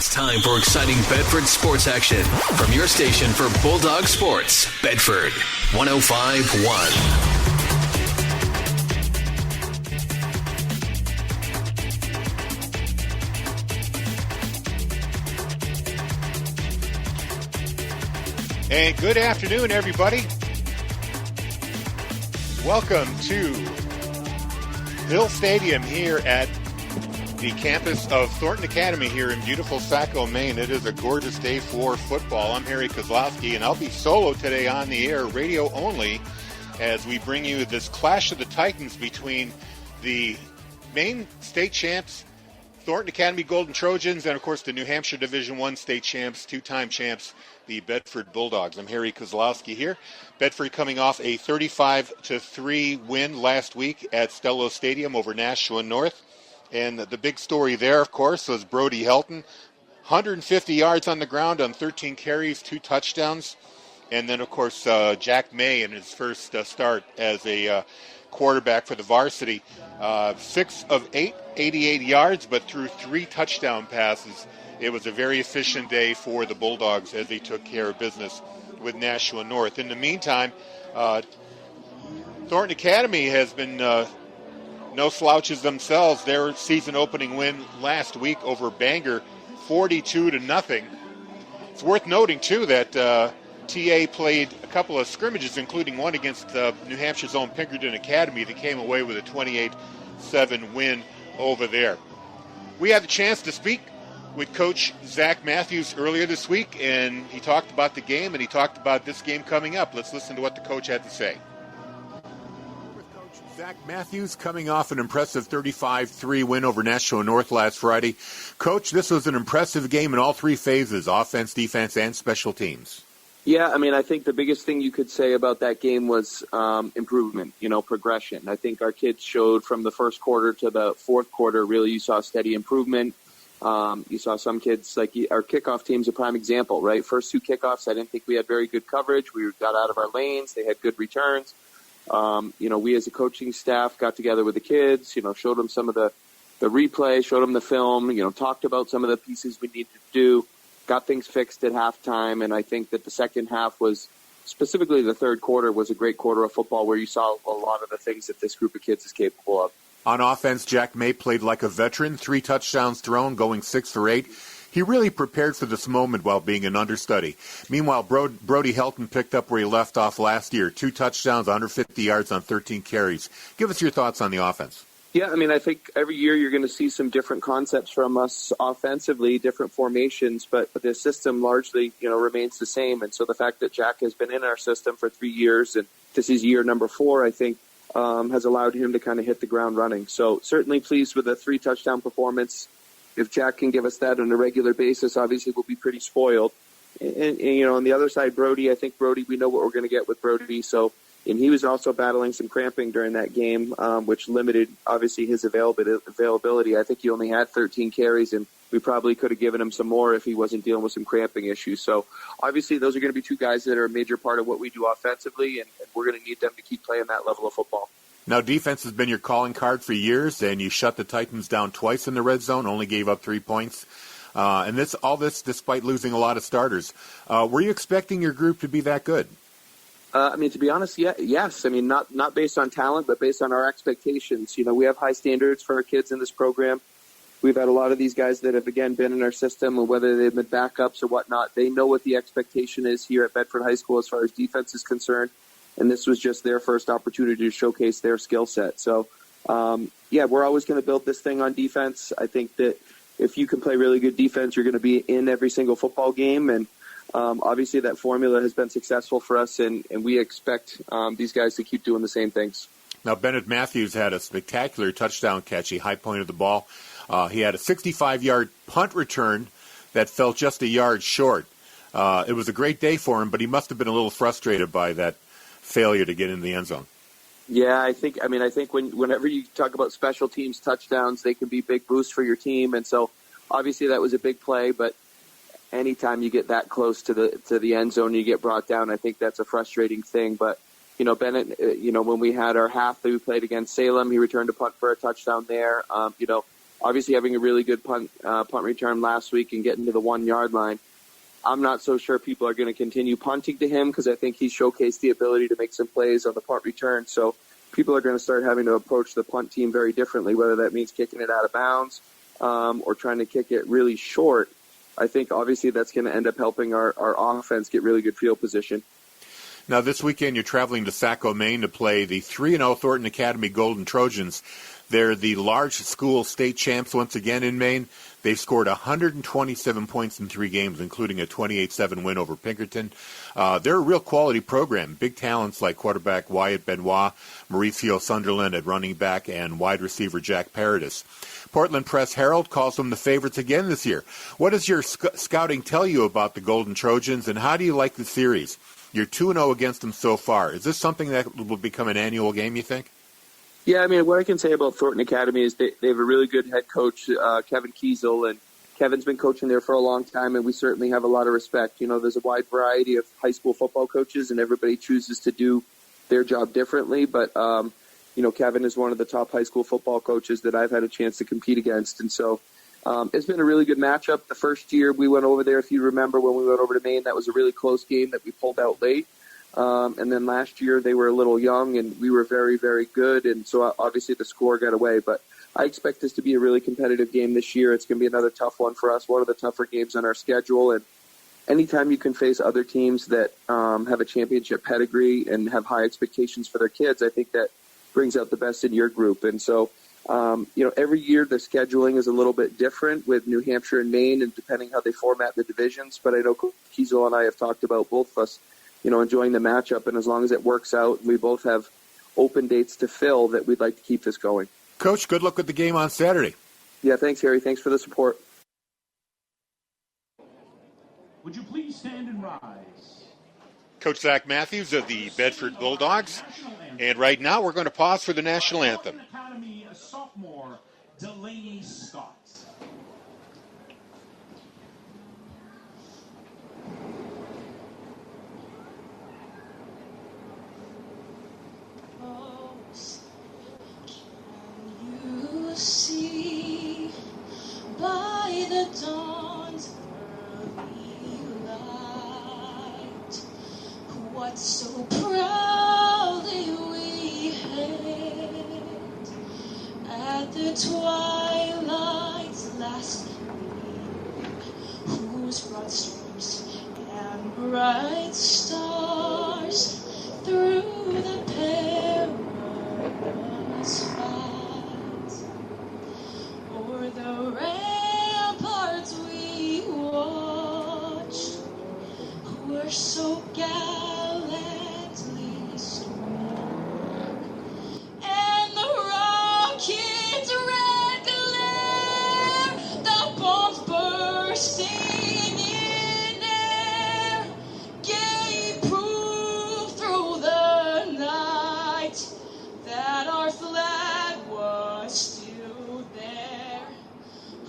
It's time for exciting Bedford sports action from your station for Bulldog Sports, Bedford 105.1. And good afternoon, everybody. Welcome to Hill Stadium here at the campus of Thornton Academy here in beautiful Saco, Maine. It is a gorgeous day for football. I'm Harry Kozlowski, and I'll be solo today on the air, radio only, as we bring you this clash of the Titans between the Maine state champs, Thornton Academy Golden Trojans, and, of course, the New Hampshire Division I state champs, two-time champs, the Bedford Bulldogs. I'm Harry Kozlowski here. Bedford coming off a 35-3 win last week at Stello Stadium over Nashua North. And the big story there, of course, was Brody Helton. 150 yards on the ground on 13 carries, 2 touchdowns. And then, of course, Jack May in his first start as a quarterback for the Varsity. 6 of 8, 88 yards, but threw 3 touchdown passes. It was a very efficient day for the Bulldogs as they took care of business with Nashua North. In the meantime, Thornton Academy has been no slouches themselves. Their season opening win last week over Bangor, 42-0. It's worth noting, too, that TA played a couple of scrimmages, including one against New Hampshire's own Pinkerton Academy that came away with a 28-7 win over there. We had the chance to speak with Coach Zach Matthews earlier this week, and he talked about the game, and he talked about this game coming up. Let's listen to what the coach had to say. With Coach Zach Matthews coming off an impressive 35-3 win over Nashua North last Friday. Coach, this was an impressive game in all 3 phases, offense, defense, and special teams. Yeah, I mean, I think the biggest thing you could say about that game was improvement, progression. I think our kids showed from the first quarter to the fourth quarter, really you saw steady improvement. You saw some kids, like our kickoff team's a prime example, right? First 2 kickoffs, I didn't think we had very good coverage. We got out of our lanes. They had good returns. We as a coaching staff got together with the kids, showed them some of the replay, showed them the film, talked about some of the pieces we needed to do, got things fixed at halftime. And I think that the second half was, specifically the third quarter, was a great quarter of football where you saw a lot of the things that this group of kids is capable of. On offense, Jack May played like a veteran, 3 touchdowns thrown, going 6 for 8. He really prepared for this moment while being an understudy. Meanwhile, Brody Helton picked up where he left off last year, 2 touchdowns, 150 yards on 13 carries. Give us your thoughts on the offense. Yeah, I mean, I think every year you're going to see some different concepts from us offensively, different formations, but the system largely, remains the same. And so the fact that Jack has been in our system for 3 years, and this is year number 4, I think, has allowed him to kind of hit the ground running. So certainly pleased with the 3 touchdown performance. If Jack can give us that on a regular basis, obviously we'll be pretty spoiled. And on the other side, Brody, we know what we're going to get with Brody. And he was also battling some cramping during that game, which limited, obviously, his availability. I think he only had 13 carries, and we probably could have given him some more if he wasn't dealing with some cramping issues. So, obviously, those are going to be 2 guys that are a major part of what we do offensively, and we're going to need them to keep playing that level of football. Now, defense has been your calling card for years, and you shut the Titans down twice in the red zone, only gave up 3 points. And all this despite losing a lot of starters. Were you expecting your group to be that good? To be honest, yes. I mean, not based on talent, but based on our expectations. We have high standards for our kids in this program. We've had a lot of these guys that have, again, been in our system, and whether they've been backups or whatnot, they know what the expectation is here at Bedford High School as far as defense is concerned. And this was just their first opportunity to showcase their skill set. So, we're always going to build this thing on defense. I think that if you can play really good defense, you're going to be in every single football game. And obviously that formula has been successful for us, and we expect these guys to keep doing the same things. Now, Bennett Matthews had a spectacular touchdown catch. He high-pointed the ball. He had a 65-yard punt return that fell just a yard short. It was a great day for him, but he must have been a little frustrated by that failure to get in the end zone. Yeah, I think whenever you talk about special teams touchdowns, they can be big boosts for your team. And so obviously that was a big play, but anytime you get that close to the end zone, you get brought down. I think that's a frustrating thing. But, Bennett, when we had our half that we played against Salem, he returned a punt for a touchdown there. obviously having a really good punt return last week and getting to the 1 yard line. I'm not so sure people are going to continue punting to him because I think he's showcased the ability to make some plays on the punt return. So people are going to start having to approach the punt team very differently, whether that means kicking it out of bounds or trying to kick it really short. I think obviously that's going to end up helping our offense get really good field position. Now this weekend you're traveling to Saco, Maine to play the 3-0 Thornton Academy Golden Trojans. They're the large school state champs once again in Maine. They've scored 127 points in 3 games, including a 28-7 win over Pinkerton. They're a real quality program. Big talents like quarterback Wyatt Benoit, Mauricio Sunderland at running back, and wide receiver Jack Paradis. Portland Press-Herald calls them the favorites again this year. What does your scouting tell you about the Golden Trojans, and how do you like the series? You're 2-0 against them so far. Is this something that will become an annual game, you think? Yeah, I mean, what I can say about Thornton Academy is they have a really good head coach, Kevin Kiesel, and Kevin's been coaching there for a long time, and we certainly have a lot of respect. You know, there's a wide variety of high school football coaches, and everybody chooses to do their job differently, but, you know, Kevin is one of the top high school football coaches that I've had a chance to compete against, and so it's been a really good matchup. The first year we went over there, if you remember, when we went over to Maine, that was a really close game that we pulled out late. And then last year they were a little young and we were very, very good. And so obviously the score got away. But I expect this to be a really competitive game this year. It's going to be another tough one for us, one of the tougher games on our schedule. And anytime you can face other teams that have a championship pedigree and have high expectations for their kids, I think that brings out the best in your group. And so, you know, every year the scheduling is a little bit different with New Hampshire and Maine and depending how they format the divisions. But I know Coach Kiesel and I have talked about, both of us, you know, enjoying the matchup, and as long as it works out, we both have open dates to fill, that we'd like to keep this going. Coach, good luck with the game on Saturday. Yeah, thanks, Harry. Thanks for the support. Would you please stand and rise? Coach Zach Matthews of the Bedford Bulldogs, and right now we're going to pause for the national anthem. Academy sophomore Delaney Scott. See by the dawn's early light what so proudly we hailed at the twilight's last gleam, whose broad streams and bright stars through the perilous fight o'er the ramparts we watched were so gallantly strong, and the rocket's red glare, the bombs bursting in air, gave proof through the night that our flag was still there.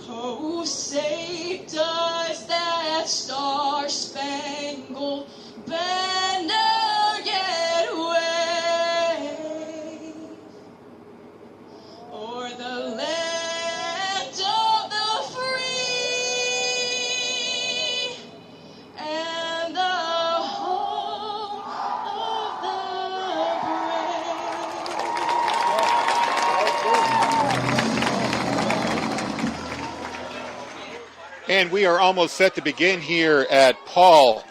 Oh, say does that star-spangled banner yet wave o'er the land of the free and the home of the brave. And we are almost set to begin here at Paul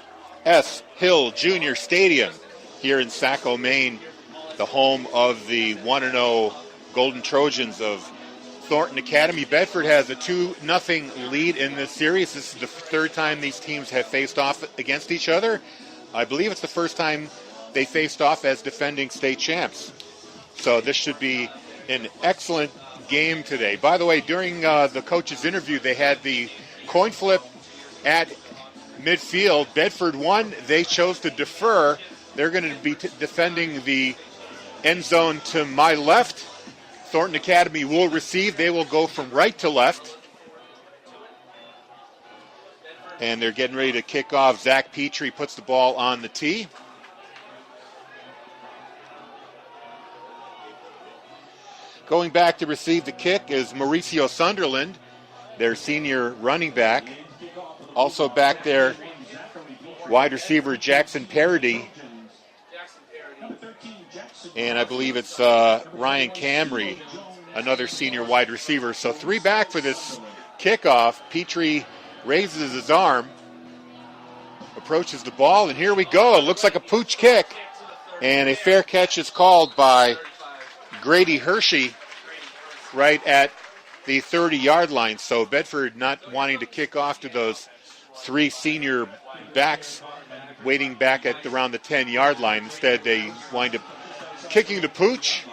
S. Hill Jr. Stadium here in Saco, Maine, the home of the 1-0 Golden Trojans of Thornton Academy. Bedford has a 2-0 lead in this series. This is the third time these teams have faced off against each other. I believe it's the first time they faced off as defending state champs. So this should be an excellent game today. By the way, during the coach's interview, they had the coin flip at midfield. Bedford won. They chose to defer. They're going to be defending the end zone to my left. Thornton Academy will receive. They will go from right to left. And they're getting ready to kick off. Zach Petrie puts the ball on the tee. Going back to receive the kick is Mauricio Sunderland, their senior running back. Also back there, wide receiver Jackson Parody. And I believe it's Ryan Camry, another senior wide receiver. So 3 back for this kickoff. Petrie raises his arm, approaches the ball, and here we go. It looks like a pooch kick. And a fair catch is called by Grady Hershey right at the 30-yard line. So Bedford not wanting to kick off to those 3 senior backs waiting back at around the 10-yard line. Instead, they wind up kicking the pooch.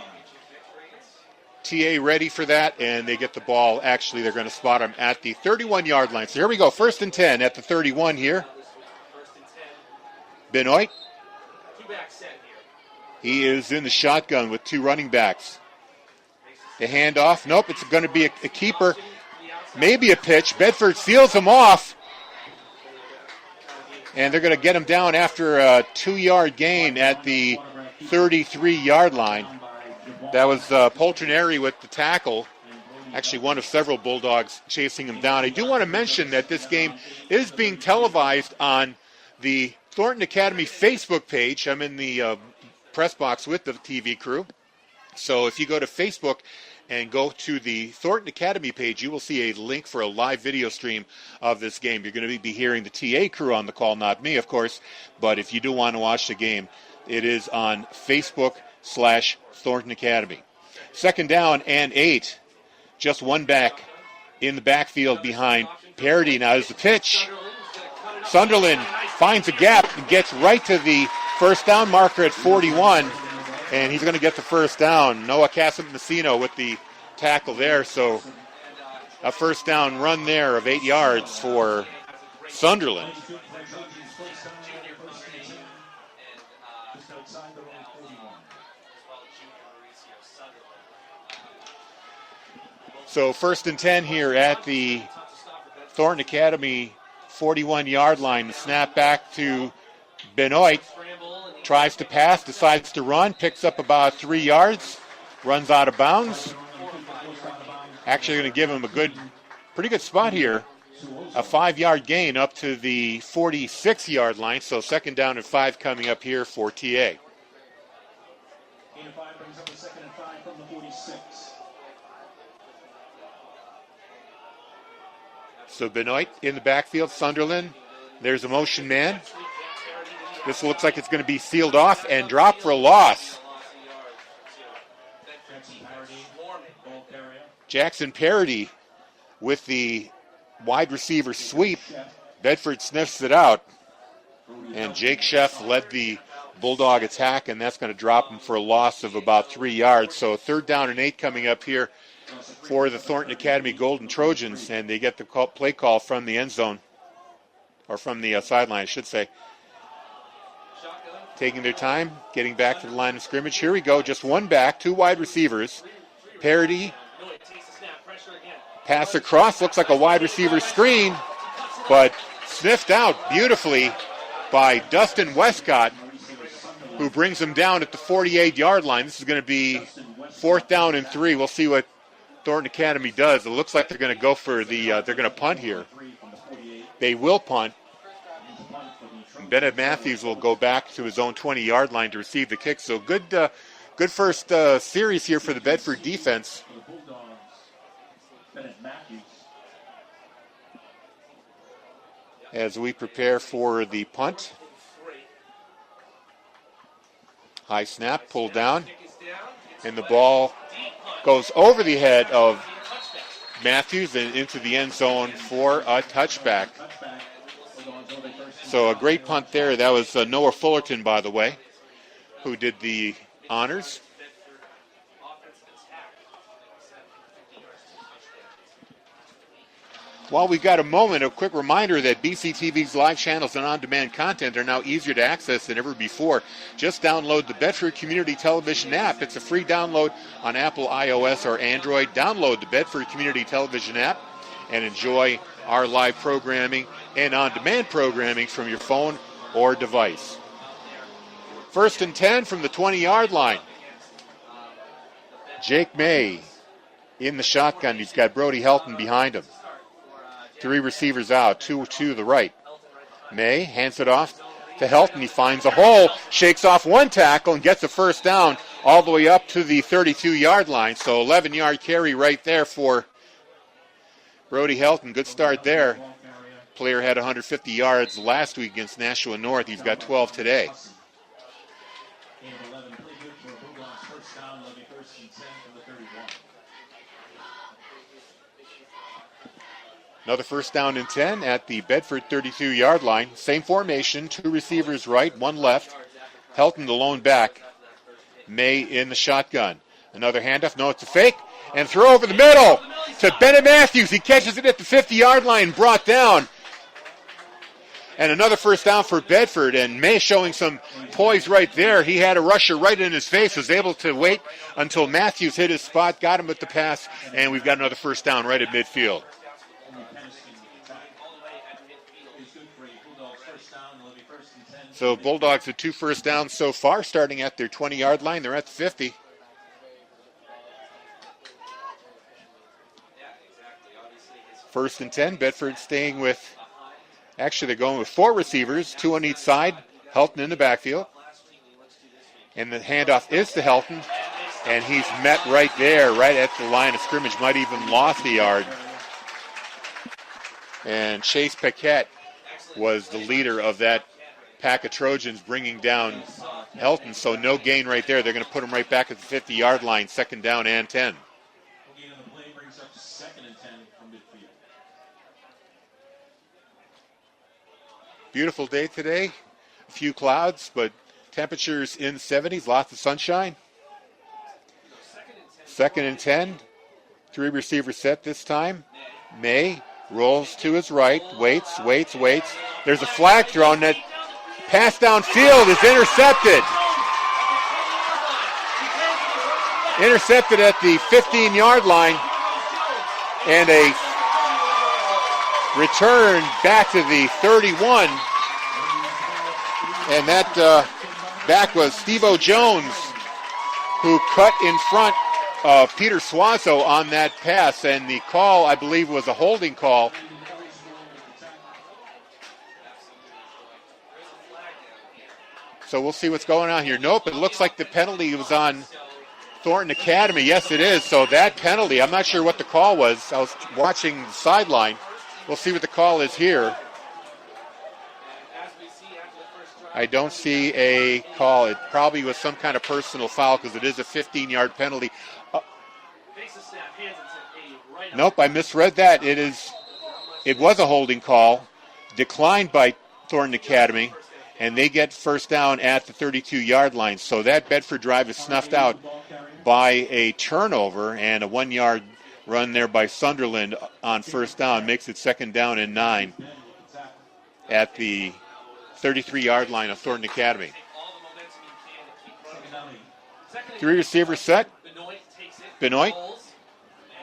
TA ready for that, and they get the ball. Actually, they're going to spot him at the 31-yard line. So here we go, 1st and 10 at the 31 here. Benoit. He is in the shotgun with 2 running backs. The handoff. Nope, it's going to be a keeper. Maybe a pitch. Bedford seals him off. And they're going to get him down after a 2-yard gain at the 33-yard line. That was Poltrinari with the tackle. Actually, one of several Bulldogs chasing him down. I do want to mention that this game is being televised on the Thornton Academy Facebook page. I'm in the press box with the TV crew. So if you go to Facebook and go to the Thornton Academy page, you will see a link for a live video stream of this game. You're going to be hearing the TA crew on the call, not me, of course. But if you do want to watch the game, it is on Facebook/Thornton Academy. 2nd down and 8. Just 1 back in the backfield behind Parody. Now there's the pitch. Sunderland finds a gap and gets right to the 1st down marker at 41. And he's going to get the 1st down. Noah Casamasino with the tackle there. So a 1st down run there of 8 yards for Sunderland. So 1st and 10 here at the Thornton Academy 41-yard line. The snap back to Benoit. Tries to pass, decides to run, picks up about 3 yards, runs out of bounds. Actually going to give him a pretty good spot here. A 5-yard gain up to the 46-yard line. So 2nd down and 5 coming up here for TA. Gain of 5 brings up the 2nd and 5 from the 46. So Benoit in the backfield, Sunderland. There's a motion man. This looks like it's going to be sealed off and dropped for a loss. Jackson Parody with the wide receiver sweep. Bedford sniffs it out. And Jake Sheff led the Bulldog attack, and that's going to drop him for a loss of about 3 yards. So 3rd down and 8 coming up here for the Thornton Academy Golden Trojans, and they get the play call from the end zone, or from the sideline, I should say. Taking their time, getting back to the line of scrimmage. Here we go, just 1 back, 2 wide receivers. Parody, pass across, looks like a wide receiver screen, but sniffed out beautifully by Dustin Westcott, who brings him down at the 48-yard line. This is going to be 4th down and 3. We'll see what Thornton Academy does. It looks like they're going to go for they're going to punt here. They will punt. Bennett Matthews will go back to his own 20-yard line to receive the kick. So good first series here for the Bedford defense. As we prepare for the punt. High snap, pulled down, and the ball goes over the head of Matthews and into the end zone for a touchback. So a great punt there. That was Noah Fullerton, by the way, who did the honors. While we've got a moment, a quick reminder that BCTV's live channels and on-demand content are now easier to access than ever before. Just download the Bedford Community Television app. It's a free download on Apple, iOS, or Android. Download the Bedford Community Television app and enjoy our live programming and on-demand programming from your phone or device. 1st and 10 from the 20-yard line. Jake May in the shotgun. He's got Brody Helton behind him. 3 receivers out, 2 to the right. May hands it off to Helton. He finds a hole, shakes off 1 tackle, and gets a first down all the way up to the 32-yard line. So 11-yard carry right there for Brody Helton. Good start there. Player had 150 yards last week against Nashua North. He's got 12 today. Another first down and 10 at the Bedford 32-yard line. Same formation, 2 receivers right, 1 left. Helton the lone back. May in the shotgun. Another handoff. No, it's a fake. And throw over the middle to Bennett Matthews. He catches it at the 50-yard line, brought down. And another first down for Bedford. And May showing some poise right there. He had a rusher right in his face, was able to wait until Matthews hit his spot, got him at the pass, and we've got another first down right at midfield. So Bulldogs with 2 first downs so far, starting at their 20-yard line. They're at the 50. First and 10, Bedford staying with, actually they're going with 4 receivers, 2 on each side. Helton in the backfield. And the handoff is to Helton, and he's met right there, right at the line of scrimmage, might even lost a yard. And Chase Paquette was the leader of that pack of Trojans bringing down Helton, so no gain right there. They're going to put him right back at the 50-yard line, second down and 10. Beautiful day today. A few clouds, but temperatures in 70s, lots of sunshine. Second and 10. 3 receiver set this time. May rolls to his right, waits. There's a flag thrown. That pass downfield is intercepted. Intercepted at the 15-yard line. And a return back to the 31. And that back was Steve-O Jones, who cut in front of Peter Suazo on that pass. And the call, I believe, was a holding call. So we'll see what's going on here. Nope, it looks like the penalty was on Thornton Academy. Yes, it is. So that penalty, I'm not sure what the call was. I was watching the sideline. We'll see what the call is here. I don't see a call. It probably was some kind of personal foul because it is a 15-yard penalty. Nope, I misread that. It was a holding call, declined by Thornton Academy, and they get first down at the 32-yard line. So that Bedford drive is snuffed out by a turnover, and a 1-yard run there by Sunderland on first down makes it second down and 9 at the 33-yard line of Thornton Academy. 3 receivers set. Benoit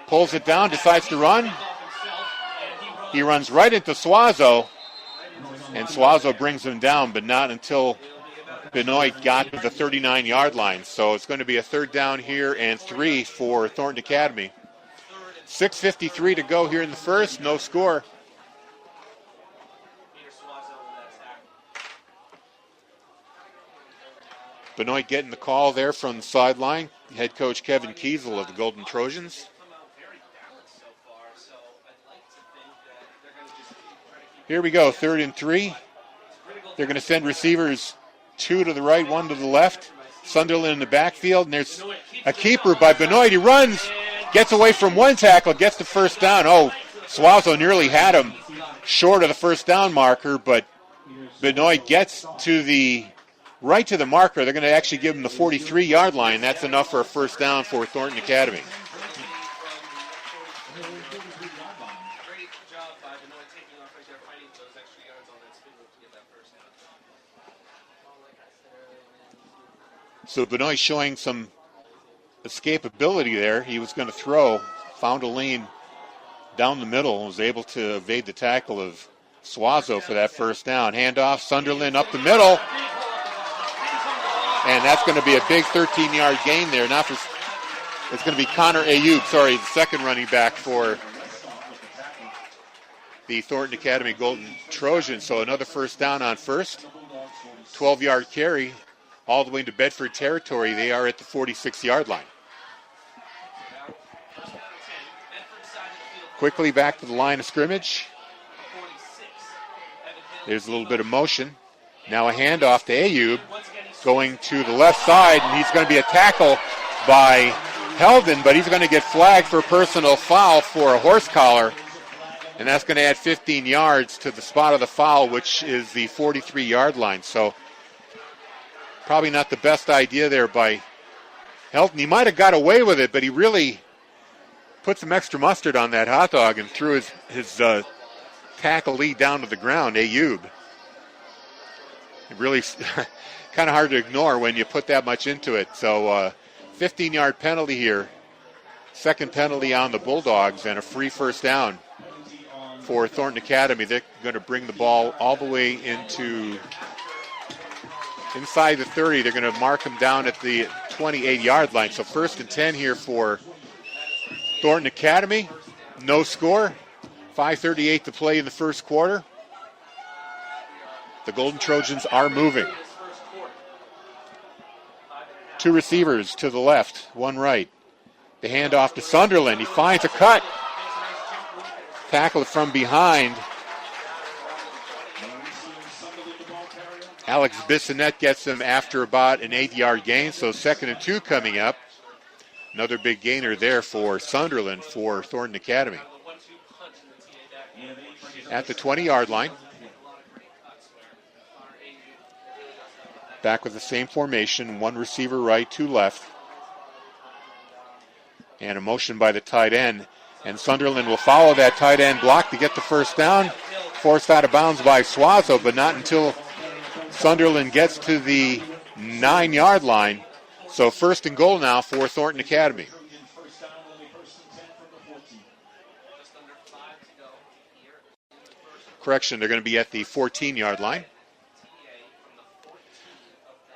pulls it down, decides to run. He runs right into Suazo, and Suazo brings him down, but not until Benoit got to the 39-yard line. So it's going to be a third down here and 3 for Thornton Academy. 6:53 to go here in the first, no score. Benoit getting the call there from the sideline. Head coach Kevin Kiesel of the Golden Trojans. Here we go, 3rd and 3. They're going to send receivers 2 to the right, 1 to the left. Sunderland in the backfield, and there's a keeper by Benoit. He runs, gets away from 1 tackle, gets the first down. Oh, Suazo nearly had him short of the first down marker, but Benoit gets to the right to the marker. They're going to actually give him the 43-yard line. That's enough for a first down for Thornton Academy. So Benoit showing some escapability there. He was going to throw, found a lane down the middle, and was able to evade the tackle of Suazo for that first down. Handoff, Sunderland up the middle. And that's going to be a big 13-yard gain there. It's going to be Connor Ayub, the second running back for the Thornton Academy Golden Trojans. So another first down on first. 12-yard carry all the way into Bedford territory. They are at the 46-yard line. Quickly back to the line of scrimmage. There's a little bit of motion. Now a handoff to Ayub going to the left side, and he's going to be a tackle by Heldon, but he's going to get flagged for a personal foul for a horse collar, and that's going to add 15 yards to the spot of the foul, which is the 43-yard line. So probably not the best idea there by Heldon. He might have got away with it, but he really put some extra mustard on that hot dog and threw his tackle lead down to the ground, Ayub. It really kind of hard to ignore when you put that much into it. So 15-yard penalty here. Second penalty on the Bulldogs and a free first down for Thornton Academy. They're going to bring the ball all the way inside the 30. They're going to mark them down at the 28-yard line. So 1st and 10 here for Thornton Academy. No score. 5:38 to play in the first quarter. The Golden Trojans are moving. 2 receivers to the left, 1 right. The handoff to Sunderland. He finds a cut. Tackled from behind. Alex Bissonette gets him after about an 8-yard gain, so 2nd and 2 coming up. Another big gainer there for Sunderland for Thornton Academy. At the 20-yard line. Back with the same formation, 1 receiver right, 2 left. And a motion by the tight end. And Sunderland will follow that tight end block to get the first down. Forced out of bounds by Suazo, but not until Sunderland gets to the 9-yard line. So 1st and goal now for Thornton Academy. Correction, they're going to be at the 14-yard line.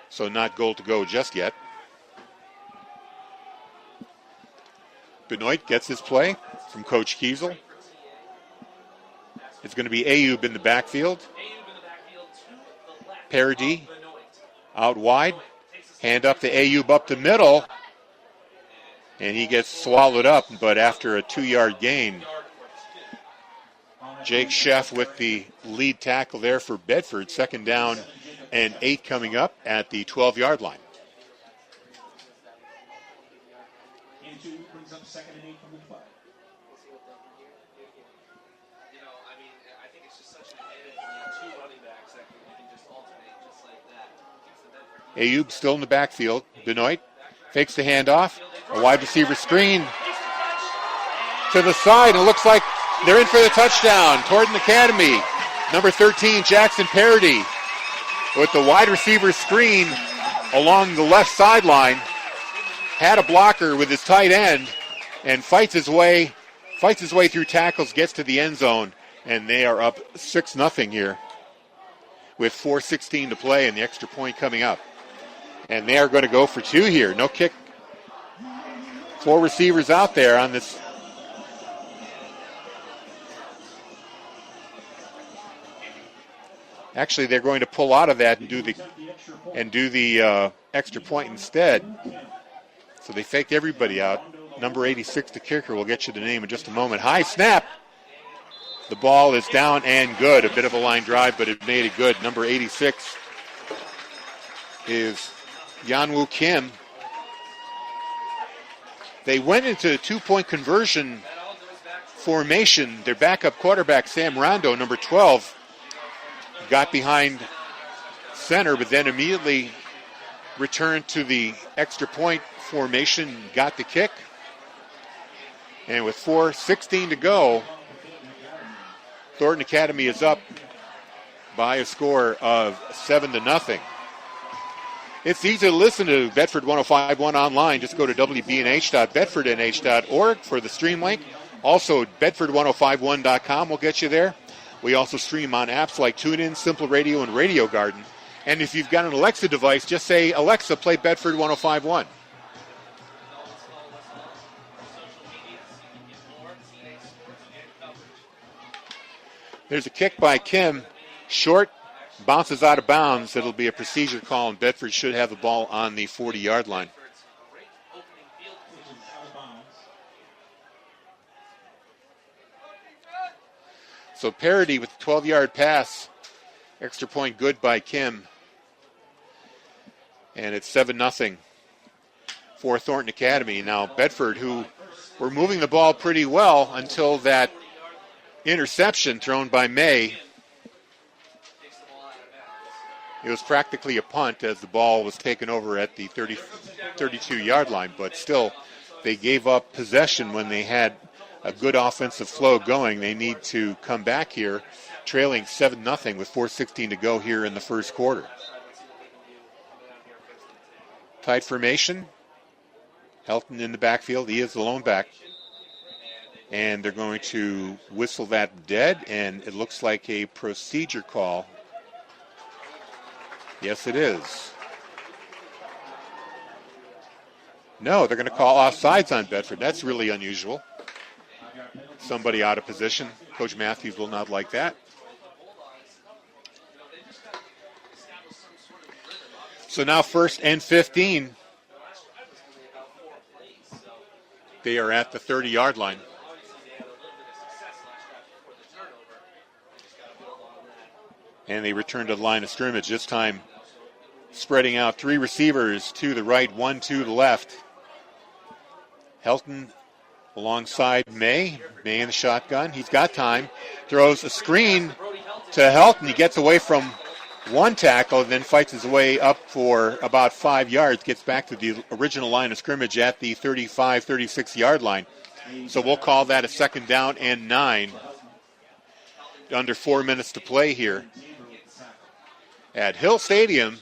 So not goal to go just yet. Benoit gets his play from Coach Kiesel. It's going to be Ayub in the backfield. Parody out wide. Hand up to Ayub up the middle. And he gets swallowed up, but after a 2-yard gain. Jake Sheff with the lead tackle there for Bedford. 2nd down and 8 coming up at the 12-yard line. Brings up 2nd and 8 from the 5. I think it's just such an advantage when you have 2 running backs that can just alternate just like that. Ayub still in the backfield. Benoit fakes the handoff. A wide receiver screen to the side. It looks like they're in for the touchdown. Thornton Academy. Number 13, Jackson Parody, with the wide receiver screen along the left sideline. Had a blocker with his tight end and fights his way through tackles, gets to the end zone, and they are up 6-0 here with 4:16 to play and the extra point coming up. And they are going to go for 2 here. No kick. 4 receivers out there on this. Actually, they're going to pull out of that and do the extra point instead. So they faked everybody out. Number 86, the kicker, will get you the name in just a moment. High snap. The ball is down and good. A bit of a line drive, but it made it good. Number 86 is Yanwoo Kim. They went into a 2-point conversion formation. Their backup quarterback, Sam Rondo, number 12, got behind center, but then immediately returned to the extra point formation, got the kick. And with 4:16 to go, Thornton Academy is up by a score of 7-0. It's easy to listen to Bedford 105.1 online. Just go to wbnh.bedfordnh.org for the stream link. Also, bedford1051.com will get you there. We also stream on apps like TuneIn, Simple Radio, and Radio Garden. And if you've got an Alexa device, just say, Alexa, play Bedford 105.1. There's a kick by Kim. Short, bounces out of bounds. It'll be a procedure call, and Bedford should have the ball on the 40-yard line. So Parody with the 12-yard pass. Extra point good by Kim. And it's 7-0 for Thornton Academy. Now Bedford, who were moving the ball pretty well until that interception thrown by May. It was practically a punt as the ball was taken over at the 32-yard line, but still they gave up possession when they had a good offensive flow going. They need to come back here trailing 7-0 with 4:16 to go here in the first quarter. Tight formation. Helton in the backfield. He is the lone back. And they're going to whistle that dead, and it looks like a procedure call. Yes, it is. No, they're going to call offsides on Bedford. That's really unusual. Somebody out of position. Coach Matthews will not like that. So now 1st and 15. They are at the 30-yard line. And they return to the line of scrimmage, this time spreading out 3 receivers to the right, 1 to the left. Helton alongside May. May in the shotgun. He's got time. Throws a screen to Helton. He gets away from one tackle and then fights his way up for about 5 yards. Gets back to the original line of scrimmage at the 35, 36-yard line. So we'll call that a 2nd down and 9. Under 4 minutes to play here at Hill Stadium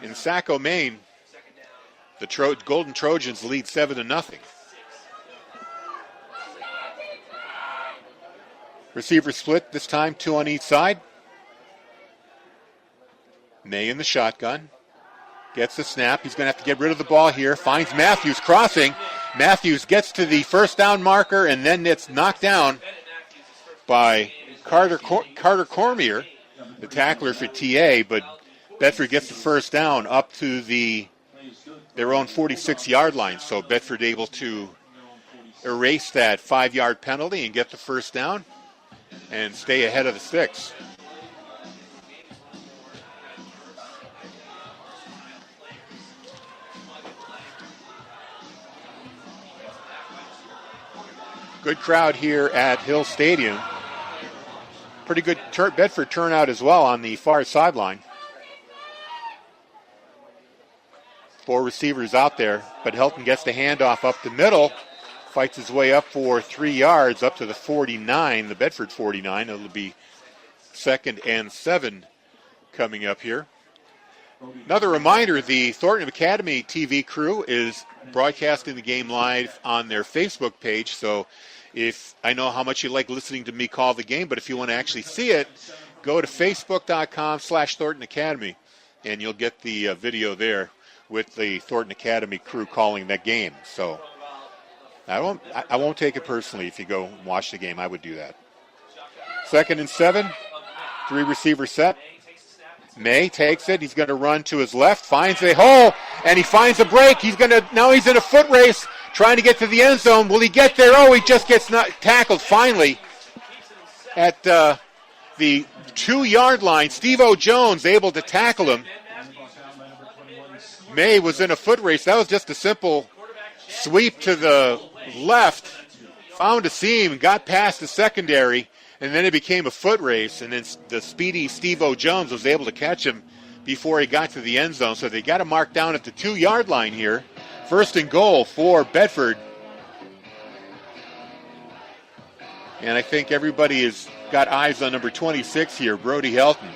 in Saco, Maine. The Golden Trojans lead 7-0. Receiver split this time, 2 on each side. May in the shotgun. Gets the snap. He's going to have to get rid of the ball here. Finds Matthews crossing. Matthews gets to the 1st down marker, and then it's knocked down by Carter Cormier, the tackler for TA, but Bedford gets the 1st down up to their own 46-yard line. So Bedford able to erase that 5-yard penalty and get the 1st down and stay ahead of the sticks. Good crowd here at Hill Stadium. Pretty good Bedford turnout as well on the far sideline. 4 receivers out there, but Helton gets the handoff up the middle, fights his way up for 3 yards up to the 49, the Bedford 49. It'll be 2nd and 7 coming up here. Another reminder, the Thornton Academy TV crew is broadcasting the game live on their Facebook page, so if I know how much you like listening to me call the game, but if you want to actually see it, go to facebook.com/Thornton Academy, and you'll get the video there with the Thornton Academy crew calling that game. So I won't take it personally if you go and watch the game. I would do that. 2nd and 7, 3 receiver set. May takes it. He's going to run to his left, finds a hole, and he finds a break. Now he's in a foot race trying to get to the end zone. Will he get there? Oh, he just gets tackled finally at the 2-yard line. Steve-O Jones able to tackle him. May was in a foot race. That was just a simple sweep to the left, found a seam, got past the secondary, and then it became a foot race, and then the speedy Steve-O Jones was able to catch him before he got to the end zone. So they got him marked down at the 2-yard line here. 1st and goal for Bedford. And I think everybody has got eyes on number 26 here, Brody Helton.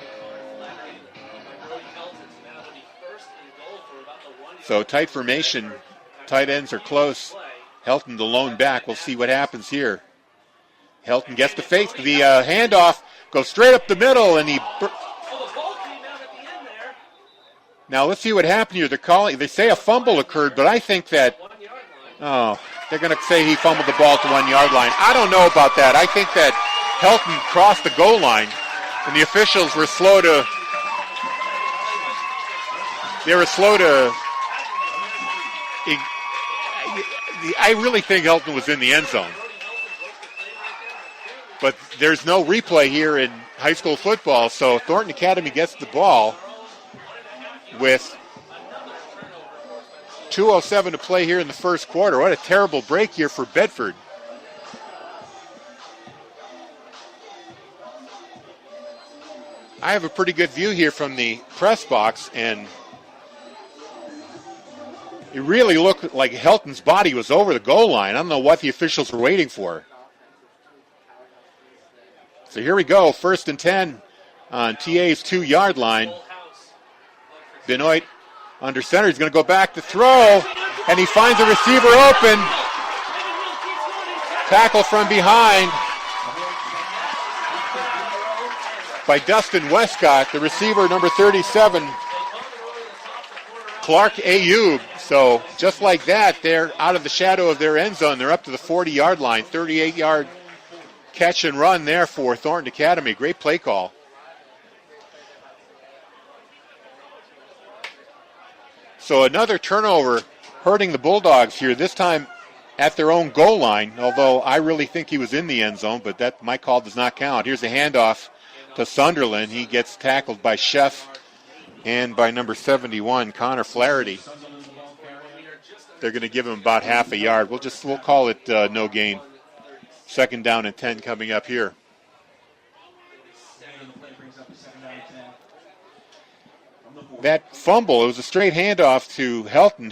So tight formation. Tight ends are close. Helton the lone back. We'll see what happens here. Helton gets the face. The handoff goes straight up the middle, and now let's see what happened here. They say a fumble occurred, but I think that they're going to say he fumbled the ball at the 1-yard line. I don't know about that. I think that Helton crossed the goal line, and the officials were slow to I really think Helton was in the end zone. But there's no replay here in high school football, so Thornton Academy gets the ball with 2:07 to play here in the first quarter. What a terrible break here for Bedford. I have a pretty good view here from the press box, and it really looked like Helton's body was over the goal line. I don't know what the officials were waiting for. So here we go, 1st and 10 on TA's 2-yard line. Benoit under center. He's going to go back to throw, and he finds a receiver open. Tackle from behind by Dustin Westcott, the receiver, number 37, Clark Ayub. So just like that, they're out of the shadow of their end zone. They're up to the 40-yard line, 38-yard catch and run there for Thornton Academy. Great play call. So another turnover hurting the Bulldogs here, this time at their own goal line, although I really think he was in the end zone, but that my call does not count. Here's a handoff to Sunderland. He gets tackled by Sheff and by number 71, Connor Flaherty. They're going to give him about half a yard. We'll call it no gain. 2nd down and 10 coming up here. That fumble, it was a straight handoff to Helton,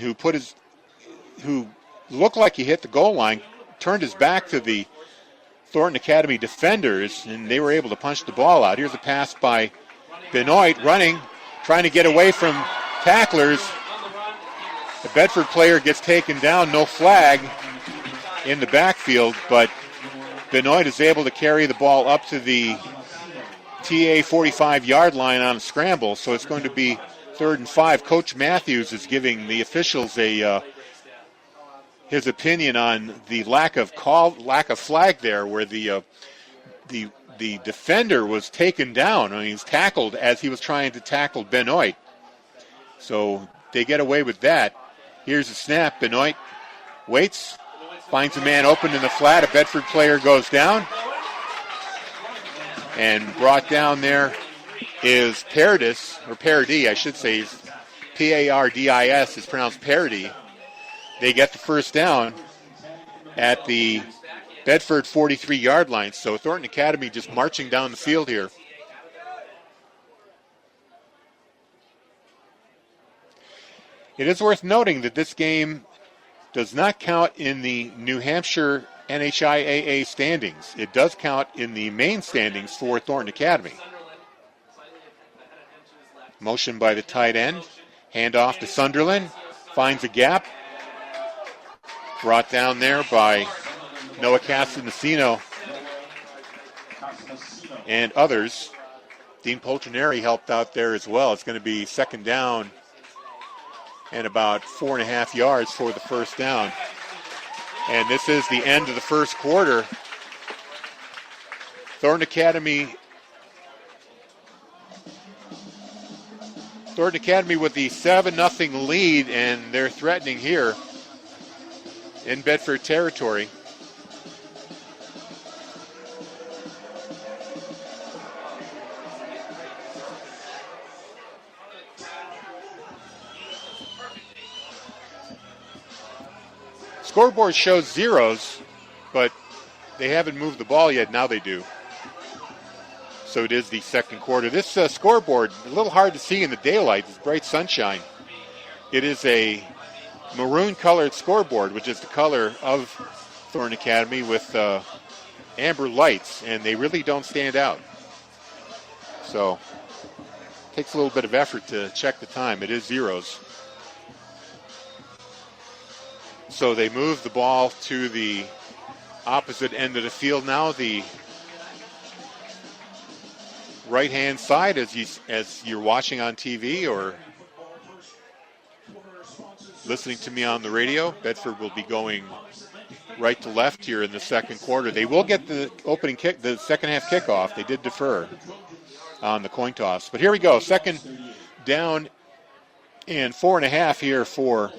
who looked like he hit the goal line, turned his back to the Thornton Academy defenders, and they were able to punch the ball out. Here's a pass by Benoit, running, trying to get away from tacklers. The Bedford player gets taken down, no flag in the backfield, but Benoit is able to carry the ball up to the TA 45-yard line on a scramble, so it's going to be 3rd and 5. Coach Matthews is giving the officials his opinion on the lack of flag there, where the defender was taken down. I mean, he was tackled as he was trying to tackle Benoit. So they get away with that. Here's a snap. Benoit waits, finds a man open in the flat. A Bedford player goes down. And brought down there is Paradis, or Parady, I should say. Pardis is pronounced Parady. They get the first down at the Bedford 43-yard line. So Thornton Academy just marching down the field here. It is worth noting that this game does not count in the New Hampshire NHIAA standings. It does count in the main standings for Thornton Academy. Motion by the tight end. Handoff to Sunderland. Finds a gap. Brought down there by Noah Castanacino and others. Dean Poltrinari helped out there as well. It's going to be 2nd down and about 4.5 yards for the first down. And this is the end of the first quarter. Thornton Academy with the 7-0 lead, and they're threatening here in Bedford territory. Scoreboard shows zeros, but they haven't moved the ball yet. Now they do. So it is the second quarter. This scoreboard, a little hard to see in the daylight. It's bright sunshine. It is a maroon-colored scoreboard, which is the color of Thornton Academy, with amber lights, and they really don't stand out. So it takes a little bit of effort to check the time. It is zeros. So they move the ball to the opposite end of the field now, the right-hand side, as you're watching on TV or listening to me on the radio. Bedford will be going right to left here in the second quarter. They will get the opening kick, the second half kickoff. They did defer on the coin toss. But here we go. Second down and 4.5 here for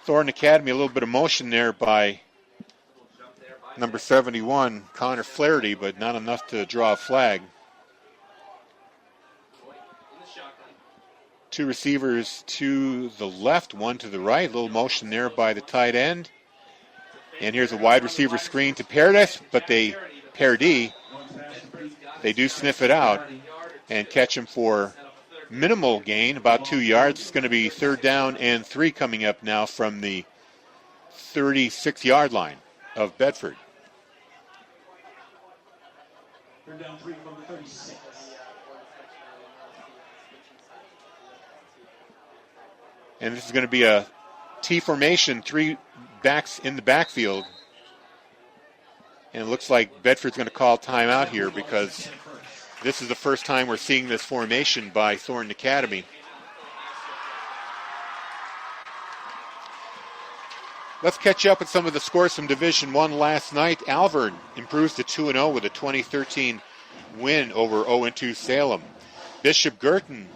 Thornton Academy. A little bit of motion there by number 71, Connor Flaherty, but not enough to draw a flag. Two receivers to the left, one to the right. A little motion there by the tight end. And here's a wide receiver screen to Paradis, but Paradis, they do sniff it out and catch him for minimal gain, about 2 yards. It's going to be third down and 3 coming up now from the 36-yard line of Bedford. Third down 3 from the 36. And this is going to be a T formation, 3 backs in the backfield. And it looks like Bedford's going to call timeout here because this is the first time we're seeing this formation by Thornton Academy. Let's catch up with some of the scores from Division I last night. Alvord improves to 2-0 with a 2013 win over 0-2 Salem. Bishop Girton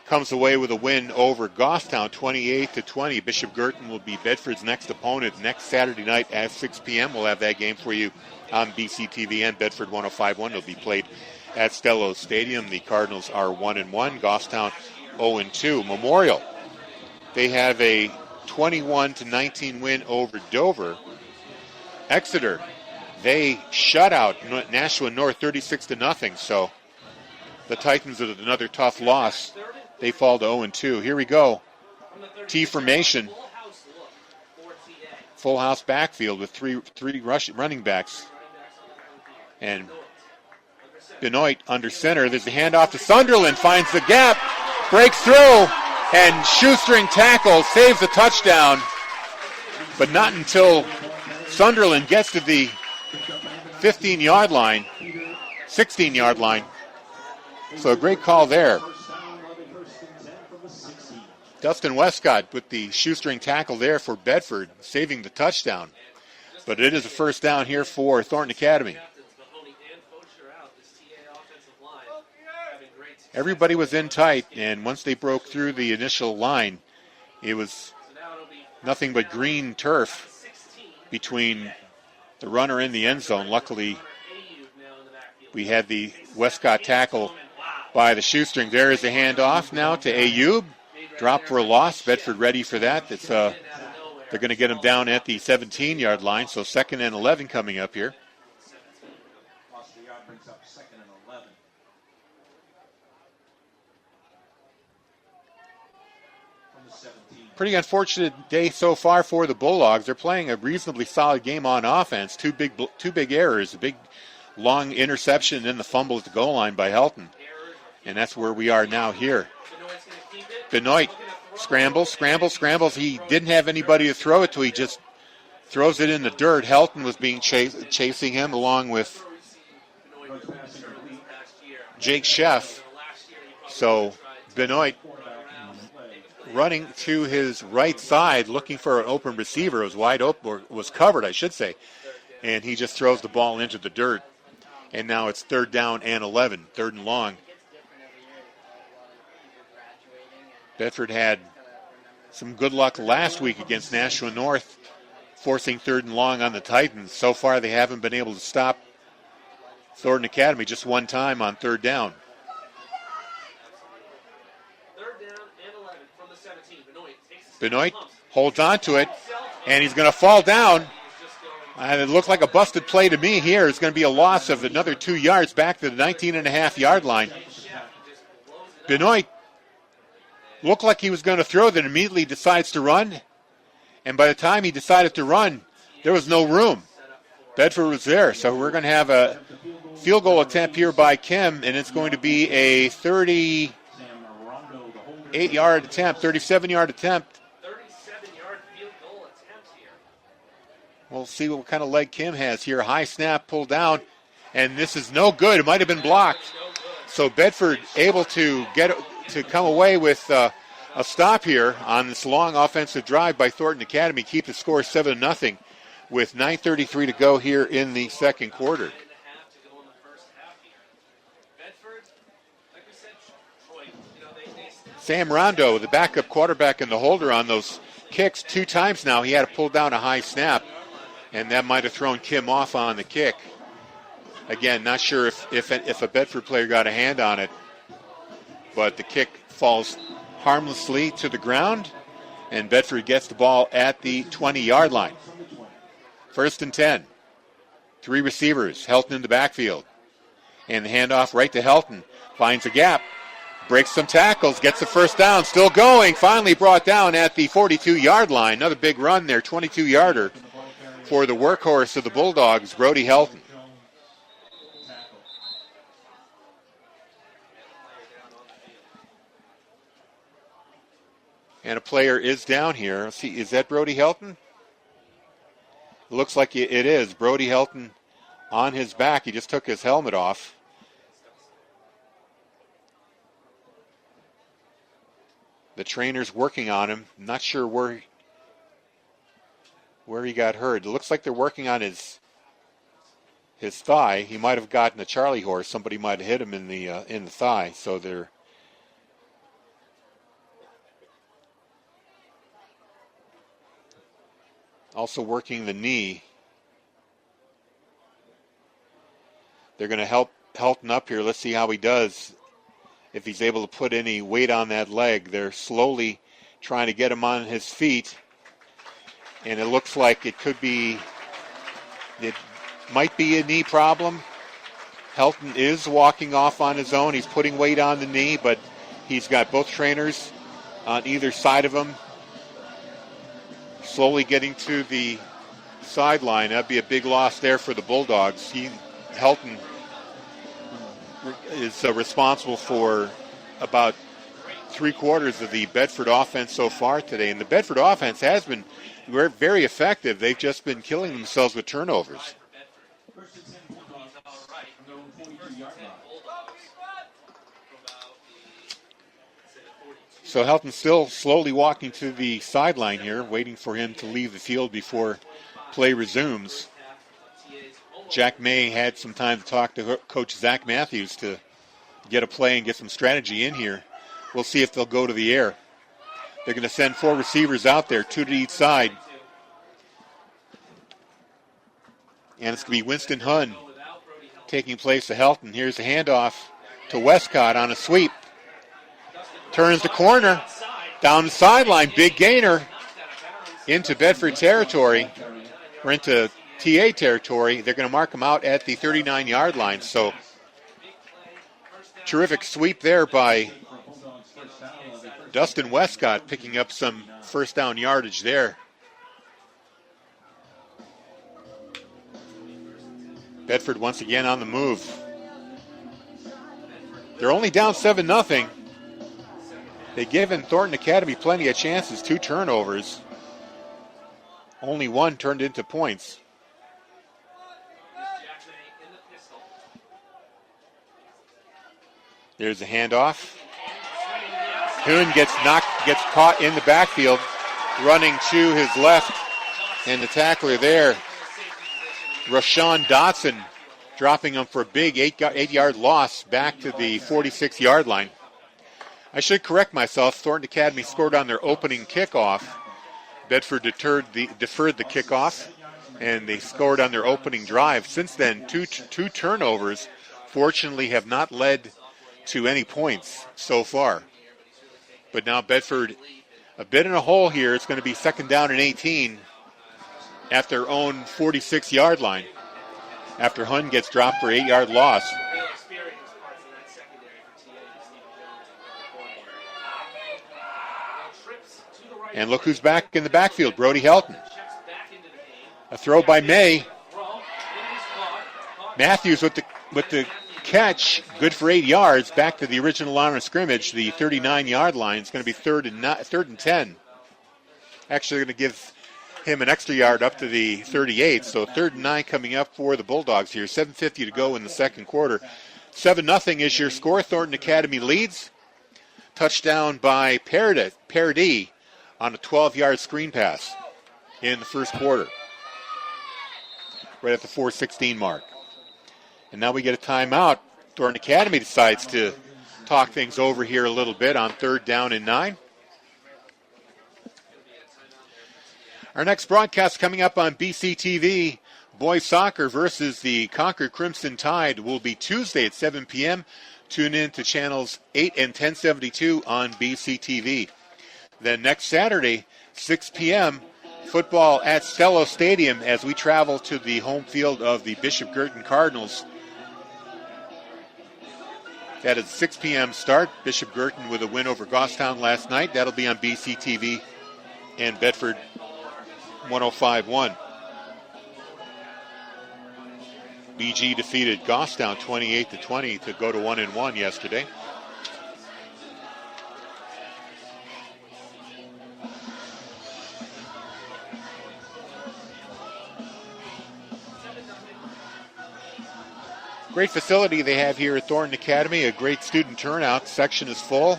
comes away with a win over Goffstown, 28-20. Bishop Girton will be Bedford's next opponent next Saturday night at 6 p.m. We'll have that game for you on BCTV and Bedford 105.1. It'll be played at Stello Stadium. The Cardinals are 1-1. Goffstown 0-2. Memorial, they have a 21-19 win over Dover. Exeter, they shut out Nashua North 36-0. So the Titans with another tough loss. They fall to 0-2. Here we go. T formation. Full house backfield with three running backs. And Benoit under center. There's a handoff to Sunderland. Finds the gap. Breaks through. And shoestring tackle. Saves the touchdown. But not until Sunderland gets to the 15-yard line. 16-yard line. So a great call there. Dustin Westcott with the shoestring tackle there for Bedford, saving the touchdown. But it is a first down here for Thornton Academy. Everybody was in tight, and once they broke through the initial line, it was nothing but green turf between the runner and the end zone. Luckily, we had the Westcott tackle by the shoestring. There is a handoff now to Ayub. Drop for a loss. Bedford ready for that. It's they're going to get him down at the 17-yard line, so 2nd and 11 coming up here. Pretty unfortunate day so far for the Bulldogs. They're playing a reasonably solid game on offense. Two big errors, a big long interception, and then the fumble at the goal line by Helton. And that's where we are now here. Benoit scrambles. He didn't have anybody to throw it to. He just throws it in the dirt. Helton was being chasing him along with Jake Sheff. So Benoit running to his right side looking for an open receiver. It was wide open, or was covered, I should say. And he just throws the ball into the dirt. And now it's 3rd down and 11, 3rd and long. Bedford had some good luck last week against Nashua North, forcing 3rd and long on the Titans. So far, they haven't been able to stop Thornton Academy just one time on 3rd down. 3rd down and 11 from the 17. Benoit holds on to it, and he's going to fall down. And it looked like a busted play to me here. It's going to be a loss of another 2 yards back to the 19.5-yard line. Benoit looked like he was going to throw, then immediately decides to run. And by the time he decided to run, there was no room. Bedford was there. So we're going to have a field goal attempt here by Kim, and it's going to be a 38-yard attempt, 37-yard attempt. 37-yard field goal attempt here. We'll see what kind of leg Kim has here. High snap, pulled down, and this is no good. It might have been blocked. So Bedford able to come away with a stop here on this long offensive drive by Thornton Academy, keep the score 7-0. with 9:33 to go here in the second quarter. 9.5 to go in the first half here. Bedford, like we said, Troy, they Sam Rondo, the backup quarterback and the holder on those kicks 2 times now. He had to pull down a high snap, and that might have thrown Kim off on the kick. Again, not sure if a Bedford player got a hand on it, but the kick falls harmlessly to the ground, and Bedford gets the ball at the 20-yard line. 1st and 10. 3 receivers, Helton in the backfield. And the handoff right to Helton. Finds a gap, breaks some tackles, gets the first down, still going, finally brought down at the 42-yard line. Another big run there, 22-yarder for the workhorse of the Bulldogs, Brody Helton. And a player is down here. Let's see, is that Brody Helton? It looks like it is. Brody Helton on his back. He just took his helmet off. The trainer's working on him. Not sure where he got hurt. It looks like they're working on his thigh. He might have gotten a Charlie horse. Somebody might have hit him in the thigh. So they're also working the knee. They're going to help Helton up here. Let's see how he does. If he's able to put any weight on that leg. They're slowly trying to get him on his feet. And it looks like it might be a knee problem. Helton is walking off on his own. He's putting weight on the knee, but he's got both trainers on either side of him. Slowly getting to the sideline. That'd be a big loss there for the Bulldogs. Helton is responsible for about 3/4 of the Bedford offense so far today. And the Bedford offense has been very effective. They've just been killing themselves with turnovers. So Helton still slowly walking to the sideline here, waiting for him to leave the field before play resumes. Jack May had some time to talk to Coach Zach Matthews to get a play and get some strategy in here. We'll see if they'll go to the air. They're going to send 4 receivers out there, 2 to each side. And it's going to be Winston Hunn taking place to Helton. Here's the handoff to Westcott on a sweep. Turns the corner, down the sideline, big gainer into Bedford territory, or into TA territory. They're going to mark him out at the 39-yard line. So terrific sweep there by Dustin Westcott, picking up some first down yardage there. Bedford once again on the move. They're only down 7-0. They've given Thornton Academy plenty of chances, 2 turnovers. Only 1 turned into points. There's a handoff. Kuhn gets caught in the backfield, running to his left, and the tackler there, Rashawn Dotson, dropping him for a big 8-yard loss back to the 46-yard line. I should correct myself. Thornton Academy scored on their opening kickoff. Bedford deferred the kickoff, and they scored on their opening drive. Since then, two turnovers, fortunately, have not led to any points so far. But now Bedford a bit in a hole here. It's going to be 2nd down and 18 at their own 46-yard line after Hunn gets dropped for 8-yard loss. And look who's back in the backfield, Brody Helton. A throw by May. Matthews with the catch, good for 8 yards, back to the original line of scrimmage, the 39-yard line. It's going to be 3rd and 10. Actually going to give him an extra yard up to the 38, so 3rd and 9 coming up for the Bulldogs here. 7:50 to go in the second quarter. 7-0 is your score. Thornton Academy leads. Touchdown by Paradis on a 12-yard screen pass in the first quarter. right at the 4:16 mark. And now we get a timeout. Thornton Academy decides to talk things over here a little bit on 3rd down and 9. Our next broadcast coming up on BCTV, boys soccer versus the Concord Crimson Tide, will be Tuesday at 7 p.m. Tune in to channels 8 and 1072 on BCTV. Then next Saturday, 6 p.m., football at Stello Stadium as we travel to the home field of the Bishop Girton Cardinals. That is 6 p.m. start. Bishop Girton with a win over Goffstown last night. That'll be on BCTV and Bedford 105.1. BG defeated Goffstown 28-20 to go to 1-1 yesterday. Great facility they have here at Thornton Academy. A great student turnout. Section is full.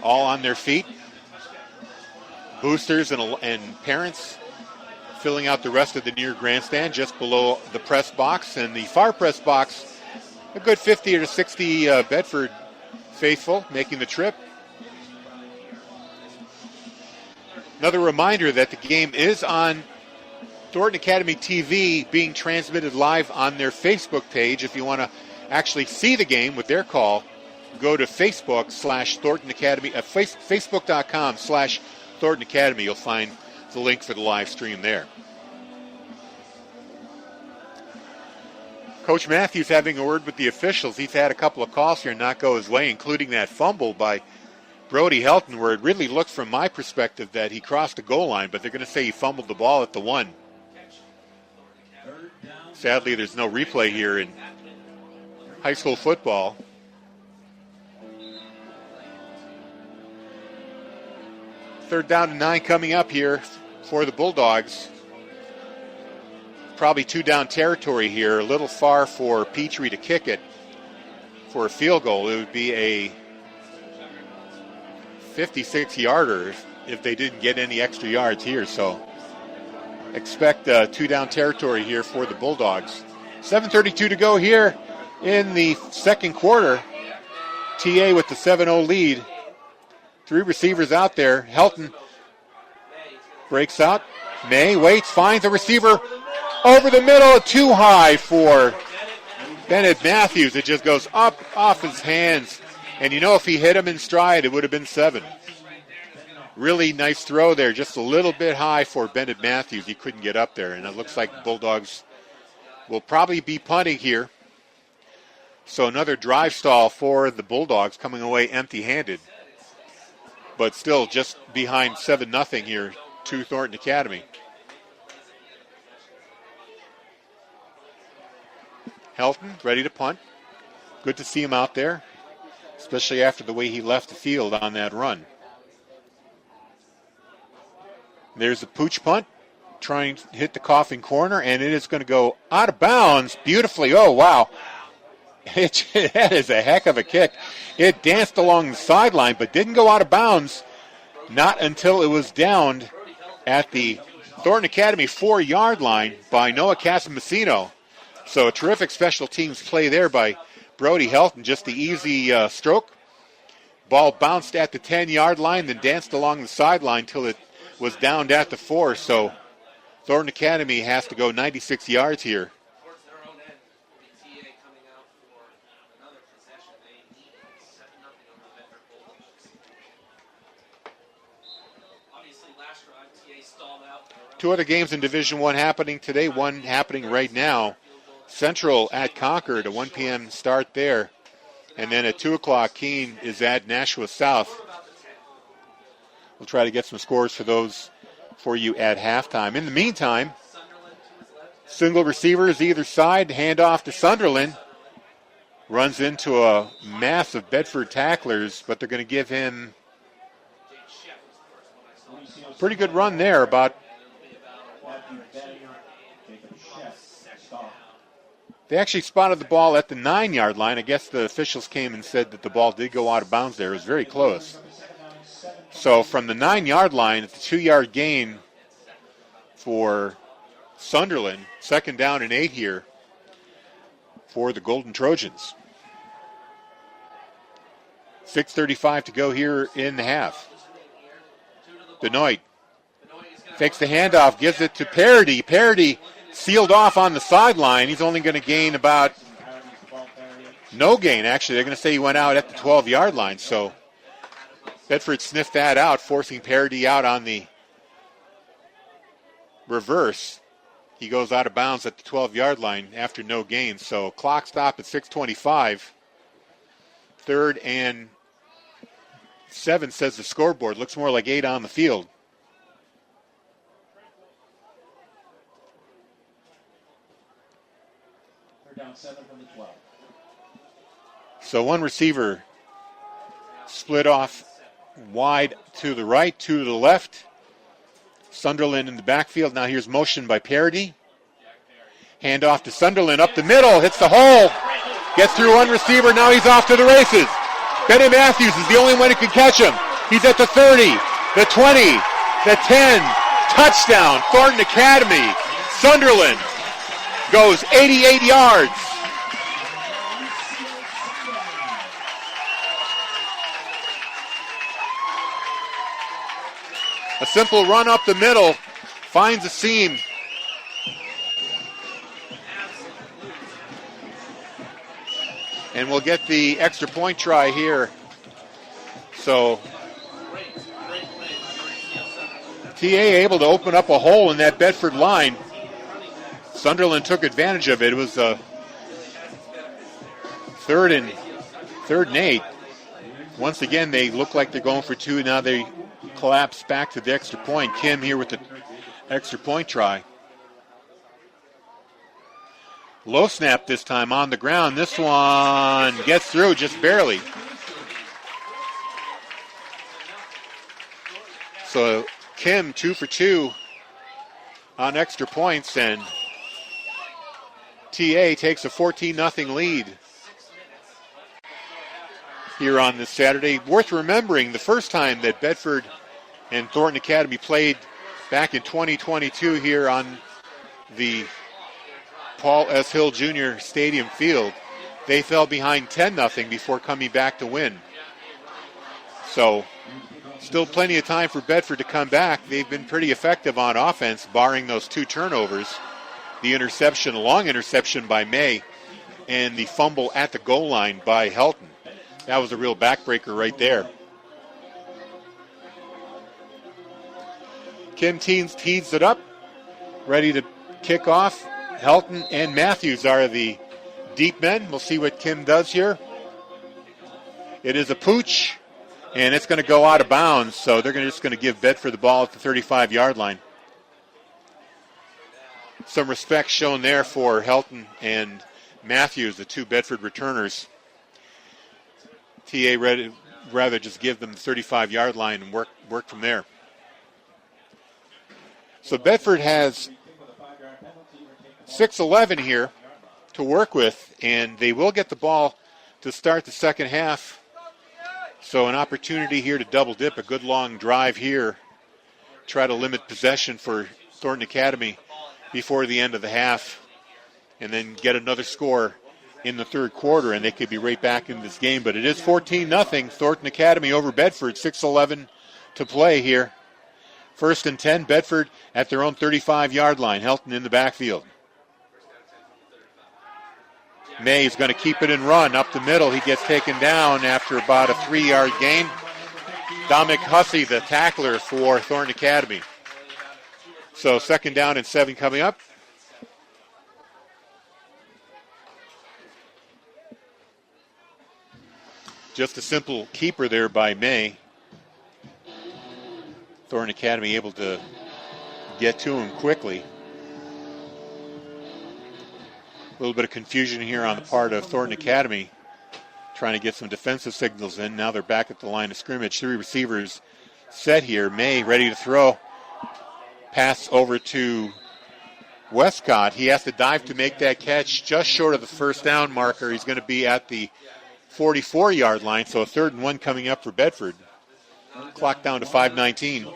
All on their feet. Boosters and parents filling out the rest of the near grandstand just below the press box. And the far press box, a good 50 to 60 Bedford faithful making the trip. Another reminder that the game is on Thornton Academy TV, being transmitted live on their Facebook page. If you want to actually see the game with their call, go to Facebook/Thornton Academy, Facebook.com/Thornton Academy. You'll find the link for the live stream there. Coach Matthews having a word with the officials. He's had a couple of calls here not go his way, including that fumble by Brody Helton, where it really looked from my perspective that he crossed the goal line, but they're going to say he fumbled the ball at the 1. Sadly, there's no replay here in high school football. Third down and 9 coming up here for the Bulldogs. Probably 2-down territory here. A little far for Petrie to kick it for a field goal. It would be a 56-yarder if they didn't get any extra yards here. So expect 2-down territory here for the Bulldogs. 7:32 to go here in the second quarter. TA with the 7-0 lead. 3 receivers out there. Helton breaks out. May waits, finds a receiver over the middle, too high for Bennett Matthews. It just goes up off his hands. And you know, if he hit him in stride, it would have been 7. Really nice throw there, just a little bit high for Bennett Matthews. He couldn't get up there, and it looks like the Bulldogs will probably be punting here. So another drive stall for the Bulldogs, coming away empty-handed. But still just behind 7-0 here to Thornton Academy. Helton ready to punt. Good to see him out there, especially after the way he left the field on that run. There's a pooch punt, trying to hit the coffin corner, and it is going to go out of bounds beautifully. Oh, wow. That is a heck of a kick. It danced along the sideline, but didn't go out of bounds, not until it was downed at the Thornton Academy 4-yard line by Noah Casamasino. So a terrific special teams play there by Brody Helton. Just the easy stroke. Ball bounced at the 10-yard line, then danced along the sideline till it was downed at the 4. So Thornton Academy has to go 96 yards here. Two other games in Division I happening today, one happening right now. Central at Concord, a 1 p.m. start there. And then at 2 o'clock, Keene is at Nashua South. We'll try to get some scores for those for you at halftime. In the meantime, single receivers either side, handoff to Sunderland. Runs into a mass of Bedford tacklers, but they're going to give him a pretty good run there, about they actually spotted the ball at the 9-yard line. I guess the officials came and said that the ball did go out of bounds there. It was very close. So from the 9-yard line, it's a 2-yard gain for Sunderland. 2nd down and 8 here for the Golden Trojans. 6:35 to go here in the half. Benoit fakes the handoff, gives it to Parody. Parody sealed off on the sideline. He's only going to gain about no gain, actually. They're going to say he went out at the 12-yard line. So Bedford sniffed that out, forcing Parody out on the reverse. He goes out of bounds at the 12-yard line after no gain. So clock stop at 6:25. 3rd and 7 says the scoreboard. Looks more like 8 on the field. They're down 7 from the 12. So one receiver split off wide to the right, 2 to the left. Sunderland in the backfield. Now here's motion by Parody. Hand off to Sunderland up the middle. Hits the hole. Gets through one receiver. Now he's off to the races. Benny Matthews is the only one who can catch him. He's at the 30, the 20, the 10. Touchdown, Thornton Academy. Sunderland goes 88 yards. A simple run up the middle, finds a seam. And we'll get the extra point try here. So TA able to open up a hole in that Bedford line. Sunderland took advantage of it. It was third and 8. Once again, they look like they're going for 2. Now they collapse back to the extra point. Kim here with the extra point try. Low snap this time on the ground. This one gets through just barely. So Kim 2 for 2 on extra points, and TA takes a 14-0 lead here on this Saturday. Worth remembering, the first time that Bedford and Thornton Academy played back in 2022 here on the Paul S. Hill Jr. Stadium field, they fell behind 10-0 before coming back to win. So still plenty of time for Bedford to come back. They've been pretty effective on offense, barring those 2 turnovers. The interception, a long interception by May, and the fumble at the goal line by Helton. That was a real backbreaker right there. Kim tees it up, ready to kick off. Helton and Matthews are the deep men. We'll see what Kim does here. It is a pooch, and it's going to go out of bounds, so they're just going to give Bedford the ball at the 35-yard line. Some respect shown there for Helton and Matthews, the 2 Bedford returners. TA rather just give them the 35-yard line and work from there. So Bedford has 6:11 here to work with, and they will get the ball to start the second half. So an opportunity here to double dip, a good long drive here. Try to limit possession for Thornton Academy before the end of the half, and then get another score in the third quarter, and they could be right back in this game. But it is 14-0, Thornton Academy over Bedford, 6:11 to play here. 1st and 10, Bedford at their own 35-yard line. Helton in the backfield. May is going to keep it and run up the middle. He gets taken down after about a 3-yard gain. Dominic Hussey, the tackler for Thornton Academy. So 2nd down and 7 coming up. Just a simple keeper there by May. Thornton Academy able to get to him quickly. A little bit of confusion here on the part of Thornton Academy, trying to get some defensive signals in. Now they're back at the line of scrimmage. 3 receivers set here. May ready to throw. Pass over to Westcott. He has to dive to make that catch just short of the first down marker. He's going to be at the 44-yard line, so a 3rd and 1 coming up for Bedford. Clock down to 5:19.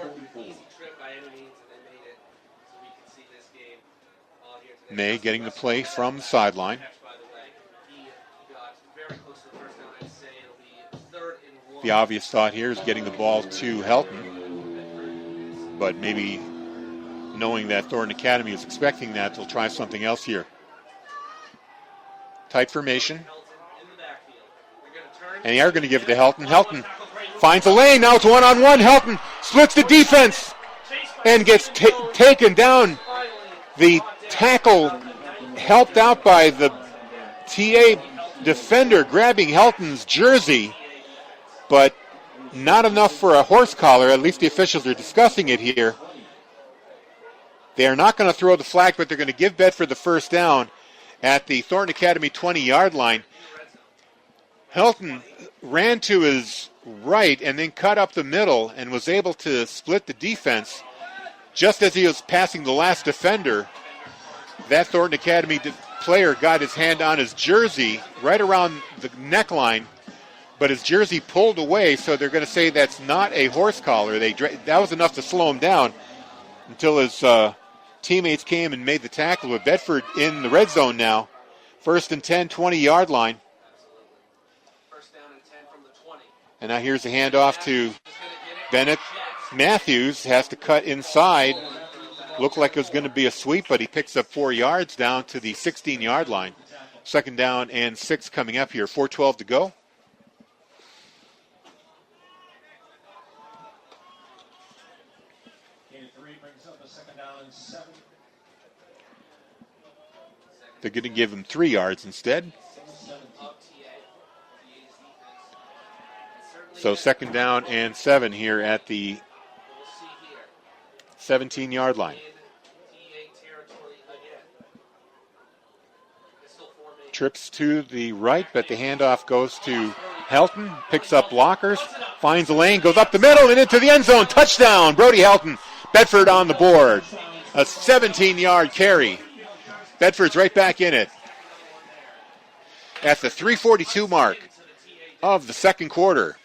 May getting the play from the sideline. The obvious thought here is getting the ball to Helton, but maybe knowing that Thornton Academy is expecting that, they'll try something else here. Tight formation. And they are going to give it to Helton. Helton finds a lane. Now it's one-on-one. Helton splits the defense and gets taken down. The tackle helped out by the TA defender grabbing Helton's jersey, but not enough for a horse collar. At least the officials are discussing it here. They are not going to throw the flag, but they're going to give Bedford the first down at the Thornton Academy 20-yard line. Helton ran to his right and then cut up the middle and was able to split the defense. Just as he was passing the last defender, that Thornton Academy player got his hand on his jersey right around the neckline, but his jersey pulled away, so they're going to say that's not a horse collar. That was enough to slow him down until his teammates came and made the tackle. With Bedford in the red zone now. 1st and 10, 20-yard line. First down and 10 from the 20. And now here's a handoff to Bennett. Matthews has to cut inside. Looked like it was going to be a sweep, but he picks up 4 yards down to the 16-yard line. 2nd down and 6 coming up here. 4:12 to go. They're going to give him 3 yards instead. So 2nd down and 7 here at the 17-yard line. Trips to the right, but the handoff goes to Helton. Picks up blockers, finds a lane, goes up the middle and into the end zone. Touchdown, Brody Helton. Bedford on the board. A 17-yard carry. Bedford's right back in it at the 3:42 mark of the second quarter.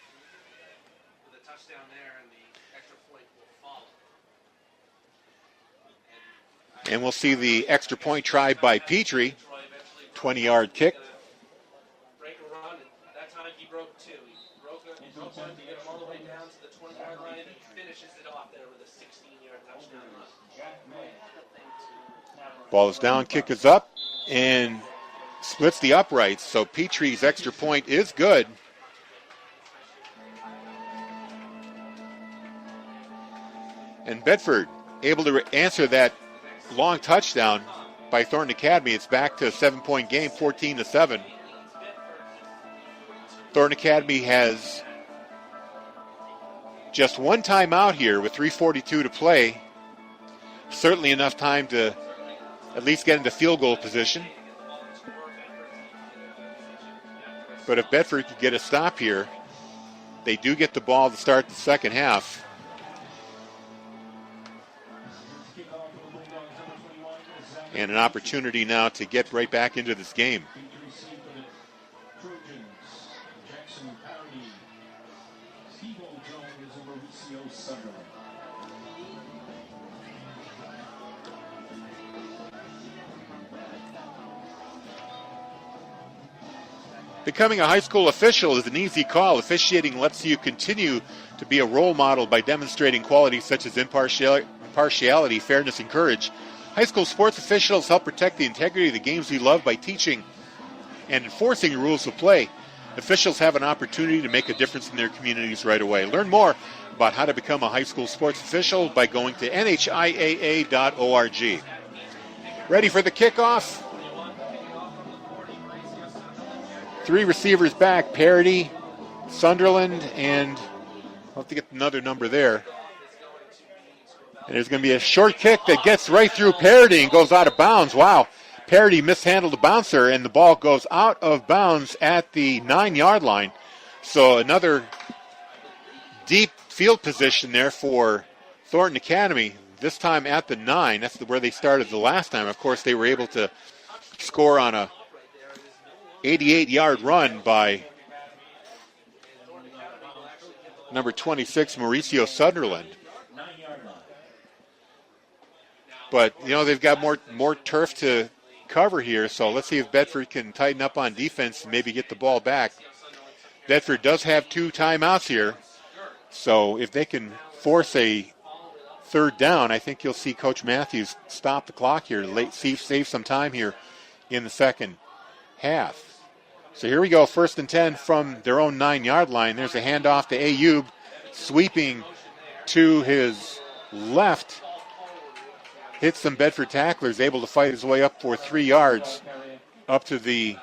And we'll see the extra point tried by Petrie. 20-yard kick. Break a run, and that time he broke 2. He broke one to get him all the way down to the 20-yard line, and he finishes it off there with a 16-yard touchdown run. Ball is down, kick is up, and splits the uprights. So Petrie's extra point is good. And Bedford able to answer that long touchdown by Thornton Academy. It's back to a 7-point game, 14-7. Thornton Academy has just one timeout here with 3:42 to play. Certainly enough time to at least get into field goal position. But if Bedford could get a stop here, they do get the ball to start the second half. And an opportunity now to get right back into this game. Becoming a high school official is an easy call. Officiating lets you continue to be a role model by demonstrating qualities such as impartiality, fairness, and courage. High school sports officials help protect the integrity of the games we love by teaching and enforcing the rules of play. Officials have an opportunity to make a difference in their communities right away. Learn more about how to become a high school sports official by going to nhiaa.org. Ready for the kickoff? 3 receivers back, Parity, Sunderland, and I'll have to get another number there. And there's going to be a short kick that gets right through Parity and goes out of bounds. Wow. Parity mishandled the bouncer, and the ball goes out of bounds at the 9-yard line. So another deep field position there for Thornton Academy, this time at the 9. That's where they started the last time. Of course, they were able to score on a 88-yard run by number 26, Mauricio Sunderland. But, they've got more turf to cover here, so let's see if Bedford can tighten up on defense and maybe get the ball back. Bedford does have 2 timeouts here, so if they can force a third down, I think you'll see Coach Matthews stop the clock here, save some time here in the second half. So here we go, 1st and 10 from their own 9-yard line. There's a handoff to Ayub, sweeping to his left. Hits some Bedford tacklers, able to fight his way up for 3 yards, up to the,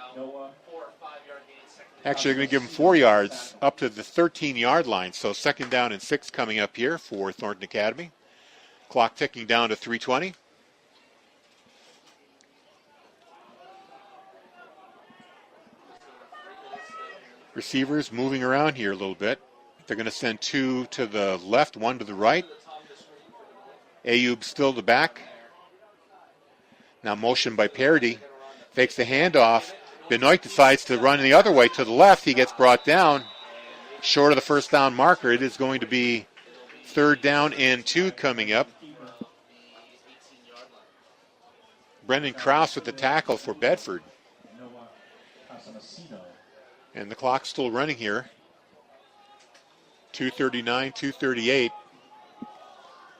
actually they're going to give him 4 yards, up to the 13-yard line. So 2nd down and 6 coming up here for Thornton Academy. Clock ticking down to 3:20. Receivers moving around here a little bit. They're going to send 2 to the left, 1 to the right. Ayub still the back. Now motion by Parody. Fakes the handoff. Benoit decides to run the other way to the left. He gets brought down short of the first down marker. It is going to be 3rd down and 2 coming up. Brendan Krause with the tackle for Bedford. And the clock's still running here. 2:39, 2:38.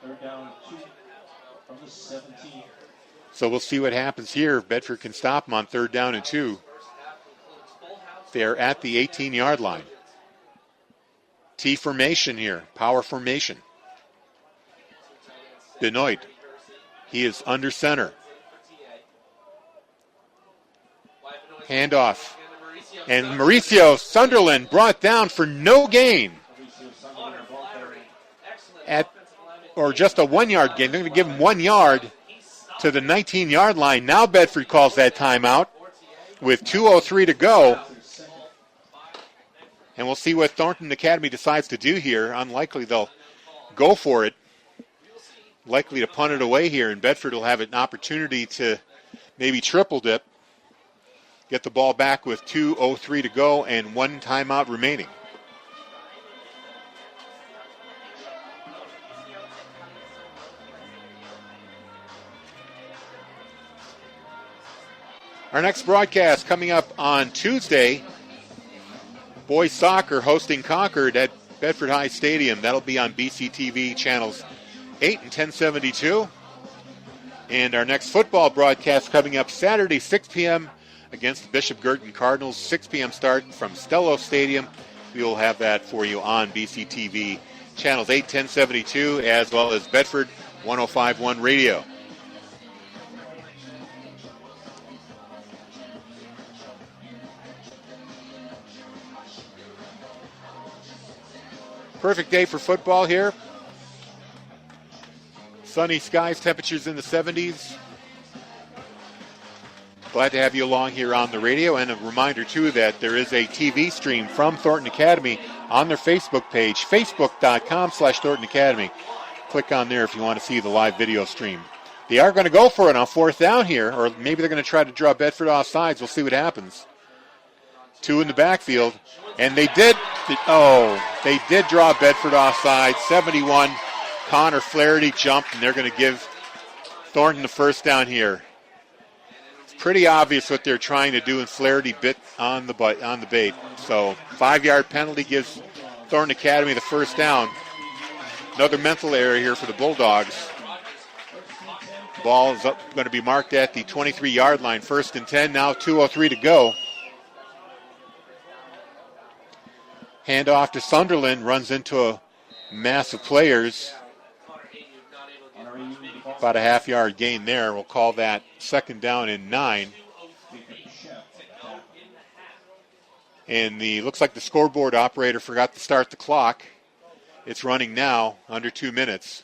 3rd down, 2 from the 17. So we'll see what happens here. If Bedford can stop them on 3rd down and 2. They're at the 18-yard line. T formation here, power formation. Benoit, he is under center. Handoff. And Mauricio Sunderland brought down for no gain. Or just a 1-yard gain. They're going to give him 1 yard to the 19-yard line. Now Bedford calls that timeout with 2:03 to go. And we'll see what Thornton Academy decides to do here. Unlikely they'll go for it. Likely to punt it away here, and Bedford will have an opportunity to maybe triple dip. Get the ball back with 2:03 to go and 1 timeout remaining. Our next broadcast coming up on Tuesday. Boys soccer hosting Concord at Bedford High Stadium. That'll be on BCTV channels 8 and 1072. And our next football broadcast coming up Saturday, 6 p.m. against the Bishop Girton Cardinals. 6 p.m. start from Stello Stadium. We will have that for you on BCTV channels 8, 1072, as well as Bedford 105.1 radio. Perfect day for football here. Sunny skies, temperatures in the 70s. Glad to have you along here on the radio. And a reminder, too, that there is a TV stream from Thornton Academy on their Facebook page, facebook.com/Thornton Academy. Click on there if you want to see the live video stream. They are going to go for it on 4th down here, or maybe they're going to try to draw Bedford off sides. We'll see what happens. 2 in the backfield. And they did draw Bedford offside. 71, Connor Flaherty jumped, and they're going to give Thornton the 1st down here. It's pretty obvious what they're trying to do, and Flaherty bit on the bait. So 5-yard penalty gives Thornton Academy the 1st down. Another mental error here for the Bulldogs. Ball is going to be marked at the 23-yard line. 1st and 10, now 2:03 to go. Handoff to Sunderland, runs into a mass of players. About a half-yard gain there. We'll call that 2nd down and 9. And looks like the scoreboard operator forgot to start the clock. It's running now, under 2 minutes.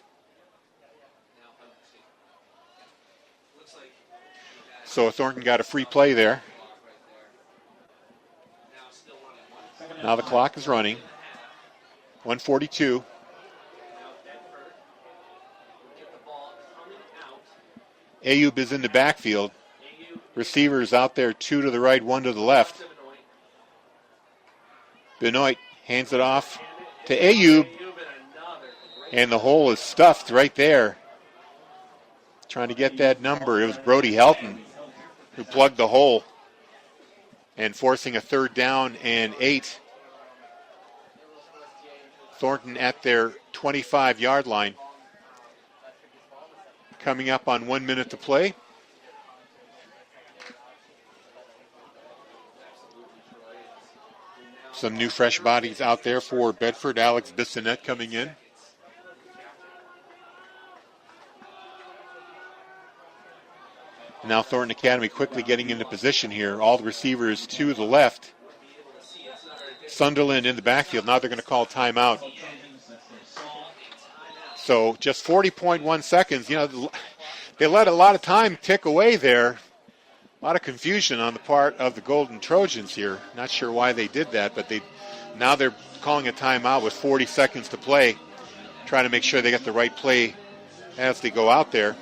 So Thornton got a free play there. Now the clock is running. 1:42. Ayub is in the backfield. Receivers out there, 2 to the right, 1 to the left. Benoit hands it off to Ayub. And the hole is stuffed right there. trying to get that number. It was Brody Helton who plugged the hole and forcing a 3rd down and 8. Thornton at their 25-yard line. Coming up on 1 minute to play. Some new fresh bodies out there for Bedford. Alex Bissonette coming in. Now Thornton Academy quickly getting into position here. All the receivers to the left. Sunderland in the backfield. Now they're going to call timeout. So just 40.1 seconds. You know, they let a lot of time tick away there. A lot of confusion on the part of the Golden Trojans here. Not sure why they did that, but now they're calling a timeout with 40 seconds to play, trying to make sure they get the right play as they go out there.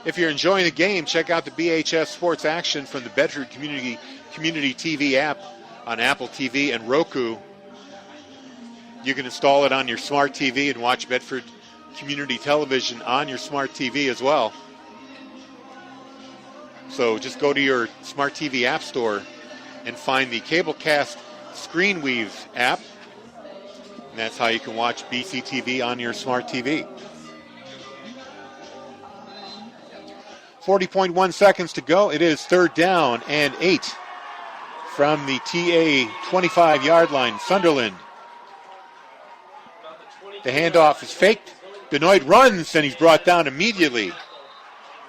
If you're enjoying the game, check out the BHS Sports Action from the Bedford Community TV app on Apple TV and Roku. You can install it on your smart TV and watch Bedford Community Television on your smart TV as well. So just go to your smart TV app store and find the Cablecast ScreenWeave app. And that's how you can watch BCTV on your smart TV. 40.1 seconds to go. It is 3rd down and 8 from the TA 25-yard line. Sunderland. The handoff is faked. Benoit runs, and he's brought down immediately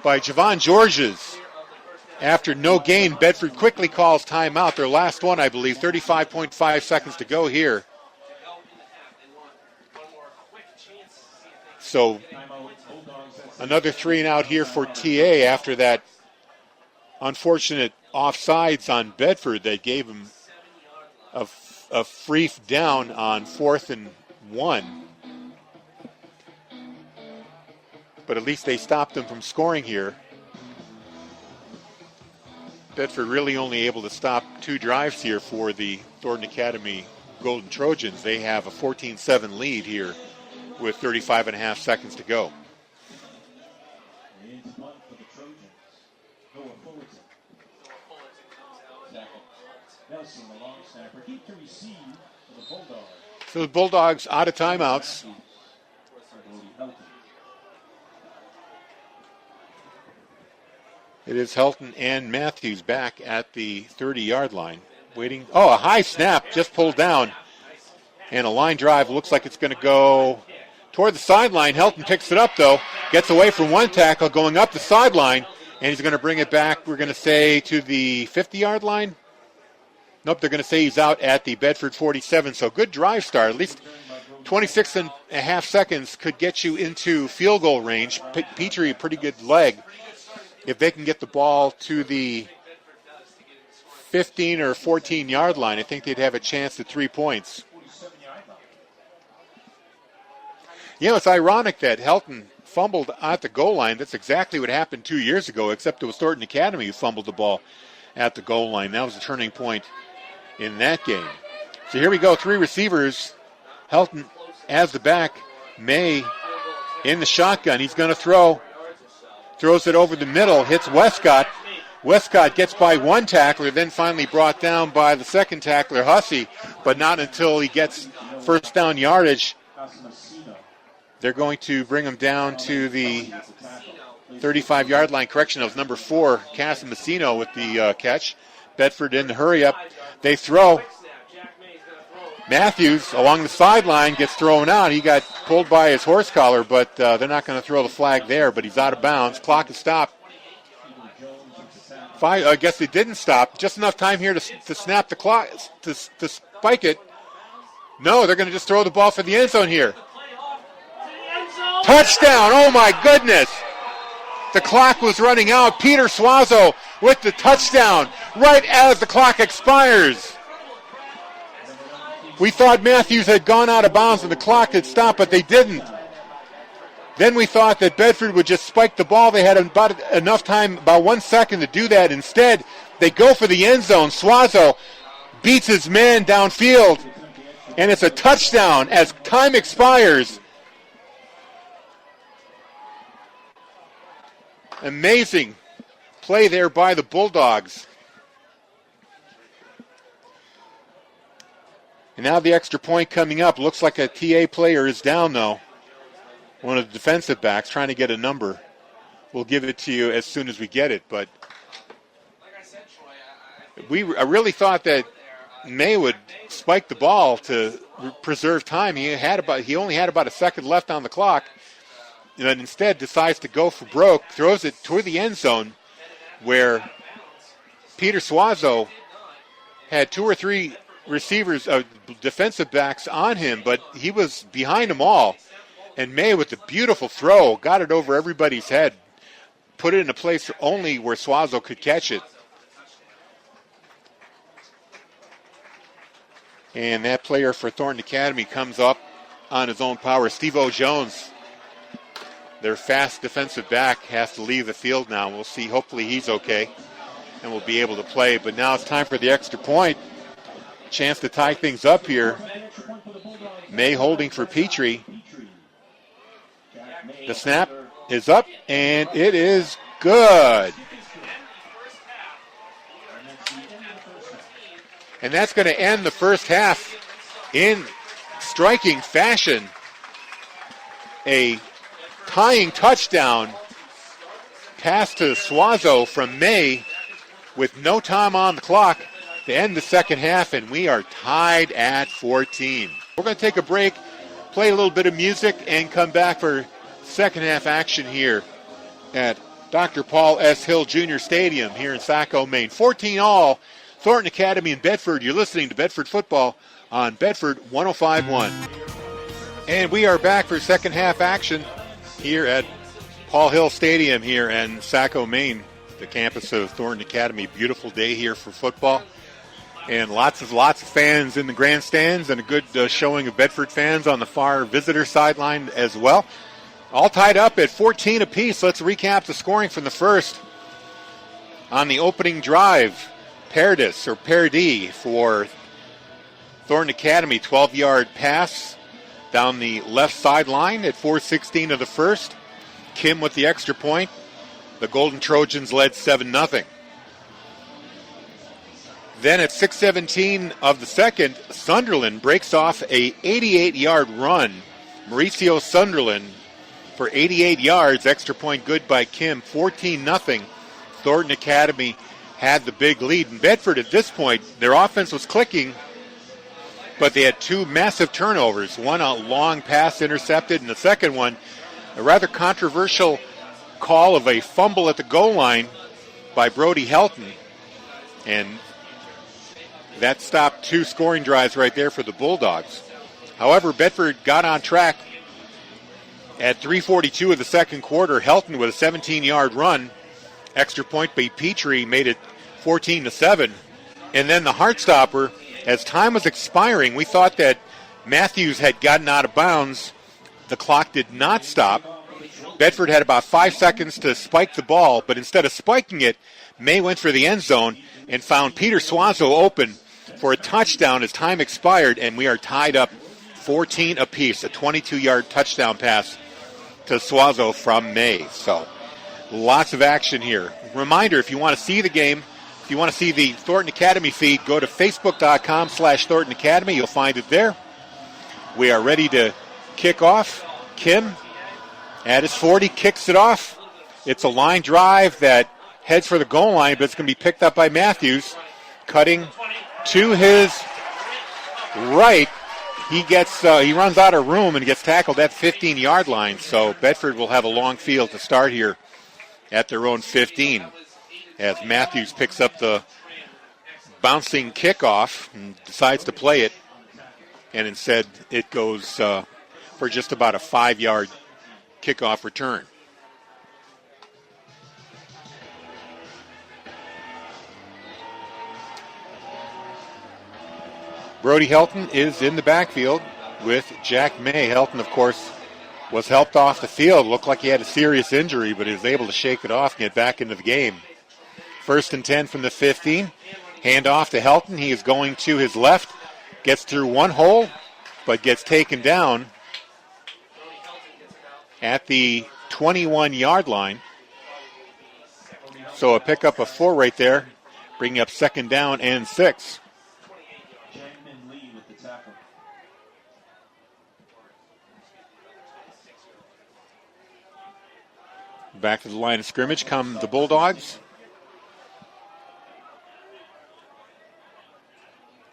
by Javon Georges. After no gain, Bedford quickly calls timeout. Their last one, I believe. 35.5 seconds to go here. So another 3 and out here for TA after that unfortunate offsides on Bedford that gave him a free down on 4th and 1. But at least they stopped them from scoring here. Bedford really only able to stop 2 drives here for the Thornton Academy Golden Trojans. They have a 14-7 lead here with 35.5 seconds to go. So the Bulldogs out of timeouts. It is Helton and Matthews back at the 30-yard line. Waiting. Oh, a high snap just pulled down. And a line drive looks like it's going to go toward the sideline. Helton picks it up, though. Gets away from one tackle going up the sideline. And he's going to bring it back, we're going to say, to the 50-yard line. Nope, they're going to say he's out at the Bedford 47. So good drive start. At least 26 and a half seconds could get you into field goal range. Petrie, a pretty good leg. If they can get the ball to the 15 or 14-yard line, I think they'd have a chance at 3 points. You know, it's ironic that Helton fumbled at the goal line. That's exactly what happened 2 years ago, except it was Thornton Academy who fumbled the ball at the goal line. That was a turning point in that game. So here we go, 3 receivers. Helton as the back. May in the shotgun. He's going to throw. Throws it over the middle, hits Westcott. Westcott gets by one tackler, then finally brought down by the second tackler, Hussey, but not until he gets first down yardage. They're going to bring him down to the 35-yard line. Correction, it was number 4, Casamassino with the catch. Bedford in the hurry-up. They throw. Matthews along the sideline gets thrown out. He got pulled by his horse collar, but they're not going to throw the flag there, but he's out of bounds. Clock is stopped. I guess it didn't stop. Just enough time here to snap the clock, to spike it. No, they're going to just throw the ball for the end zone here. Touchdown! Oh, my goodness! The clock was running out. Peter Suazo with the touchdown right as the clock expires. We thought Matthews had gone out of bounds and the clock had stopped, but they didn't. Then we thought that Bedford would just spike the ball. They had about enough time, about 1 second to do that. Instead, they go for the end zone. Suazo beats his man downfield, and it's a touchdown as time expires. Amazing play there by the Bulldogs. And now the extra point coming up. Looks like a TA player is down, though. One of the defensive backs trying to get a number. We'll give it to you as soon as we get it. But I really thought that May would spike the ball to preserve time. He only had about a second left on the clock. And instead decides to go for broke, throws it toward the end zone where Peter Suazo had 2 or 3 receivers, defensive backs on him, but he was behind them all. And May, with a beautiful throw, got it over everybody's head, put it in a place only where Suazo could catch it. And that player for Thornton Academy comes up on his own power. Steve-O Jones, their fast defensive back, has to leave the field now. We'll see. Hopefully he's okay and will be able to play. But now it's time for the extra point. Chance to tie things up here. May holding for Petrie. The snap is up, and it is good. And that's going to end the first half in striking fashion. A tying touchdown pass to Suazo from May with no time on the clock to end the second half, and we are tied at 14. We're going to take a break, play a little bit of music, and come back for second half action here at Dr. Paul S. Hill Jr. Stadium here in Saco, Maine. 14-all, Thornton Academy in Bedford. You're listening to Bedford football on Bedford 105.1. And we are back for second half action here at Paul Hill Stadium here in Saco, Maine, the campus of Thornton Academy. Beautiful day here for football. And lots of fans in the grandstands and a good showing of Bedford fans on the far visitor sideline as well. All tied up at 14 apiece. Let's recap the scoring from the first. On the opening drive, Pardee for Thornton Academy, 12-yard pass down the left sideline at 4:16 of the first. Kim with the extra point. The Golden Trojans led 7-0. Then at 6:17 of the second, Sunderland breaks off a 88-yard run. Mauricio Sunderland for 88 yards, extra point good by Kim, 14-0. Thornton Academy had the big lead. And Bedford at this point, their offense was clicking, but they had 2 massive turnovers. One a long pass intercepted, and the second one, a rather controversial call of a fumble at the goal line by Brody Helton. And that stopped 2 scoring drives right there for the Bulldogs. However, Bedford got on track at 3:42 of the second quarter. Helton with a 17-yard run. Extra point by Petrie made it 14-7. And then the heartstopper, as time was expiring, we thought that Matthews had gotten out of bounds. The clock did not stop. Bedford had about 5 seconds to spike the ball, but instead of spiking it, May went for the end zone and found Peter Suazo open for a touchdown as time expired, and we are tied up 14 apiece. A 22-yard touchdown pass to Suazo from May. So lots of action here. Reminder, if you want to see the game, if you want to see the Thornton Academy feed, go to facebook.com/Thornton Academy. You'll find it there. We are ready to kick off. Kim, at his 40, kicks it off. It's a line drive that heads for the goal line, but it's going to be picked up by Matthews. Cutting to his right. He runs out of room and gets tackled at 15-yard line. So Bedford will have a long field to start here at their own 15 as Matthews picks up the bouncing kickoff and decides to play it. And instead it goes for just about a 5-yard kickoff return. Brody Helton is in the backfield with Jack May. Helton, of course, was helped off the field. Looked like he had a serious injury, but he was able to shake it off and get back into the game. 1st and 10 from the 15. Hand off to Helton. He is going to his left. Gets through one hole, but gets taken down at the 21-yard line. So a pickup of 4 right there, bringing up second down and 6. Back to the line of scrimmage come the Bulldogs.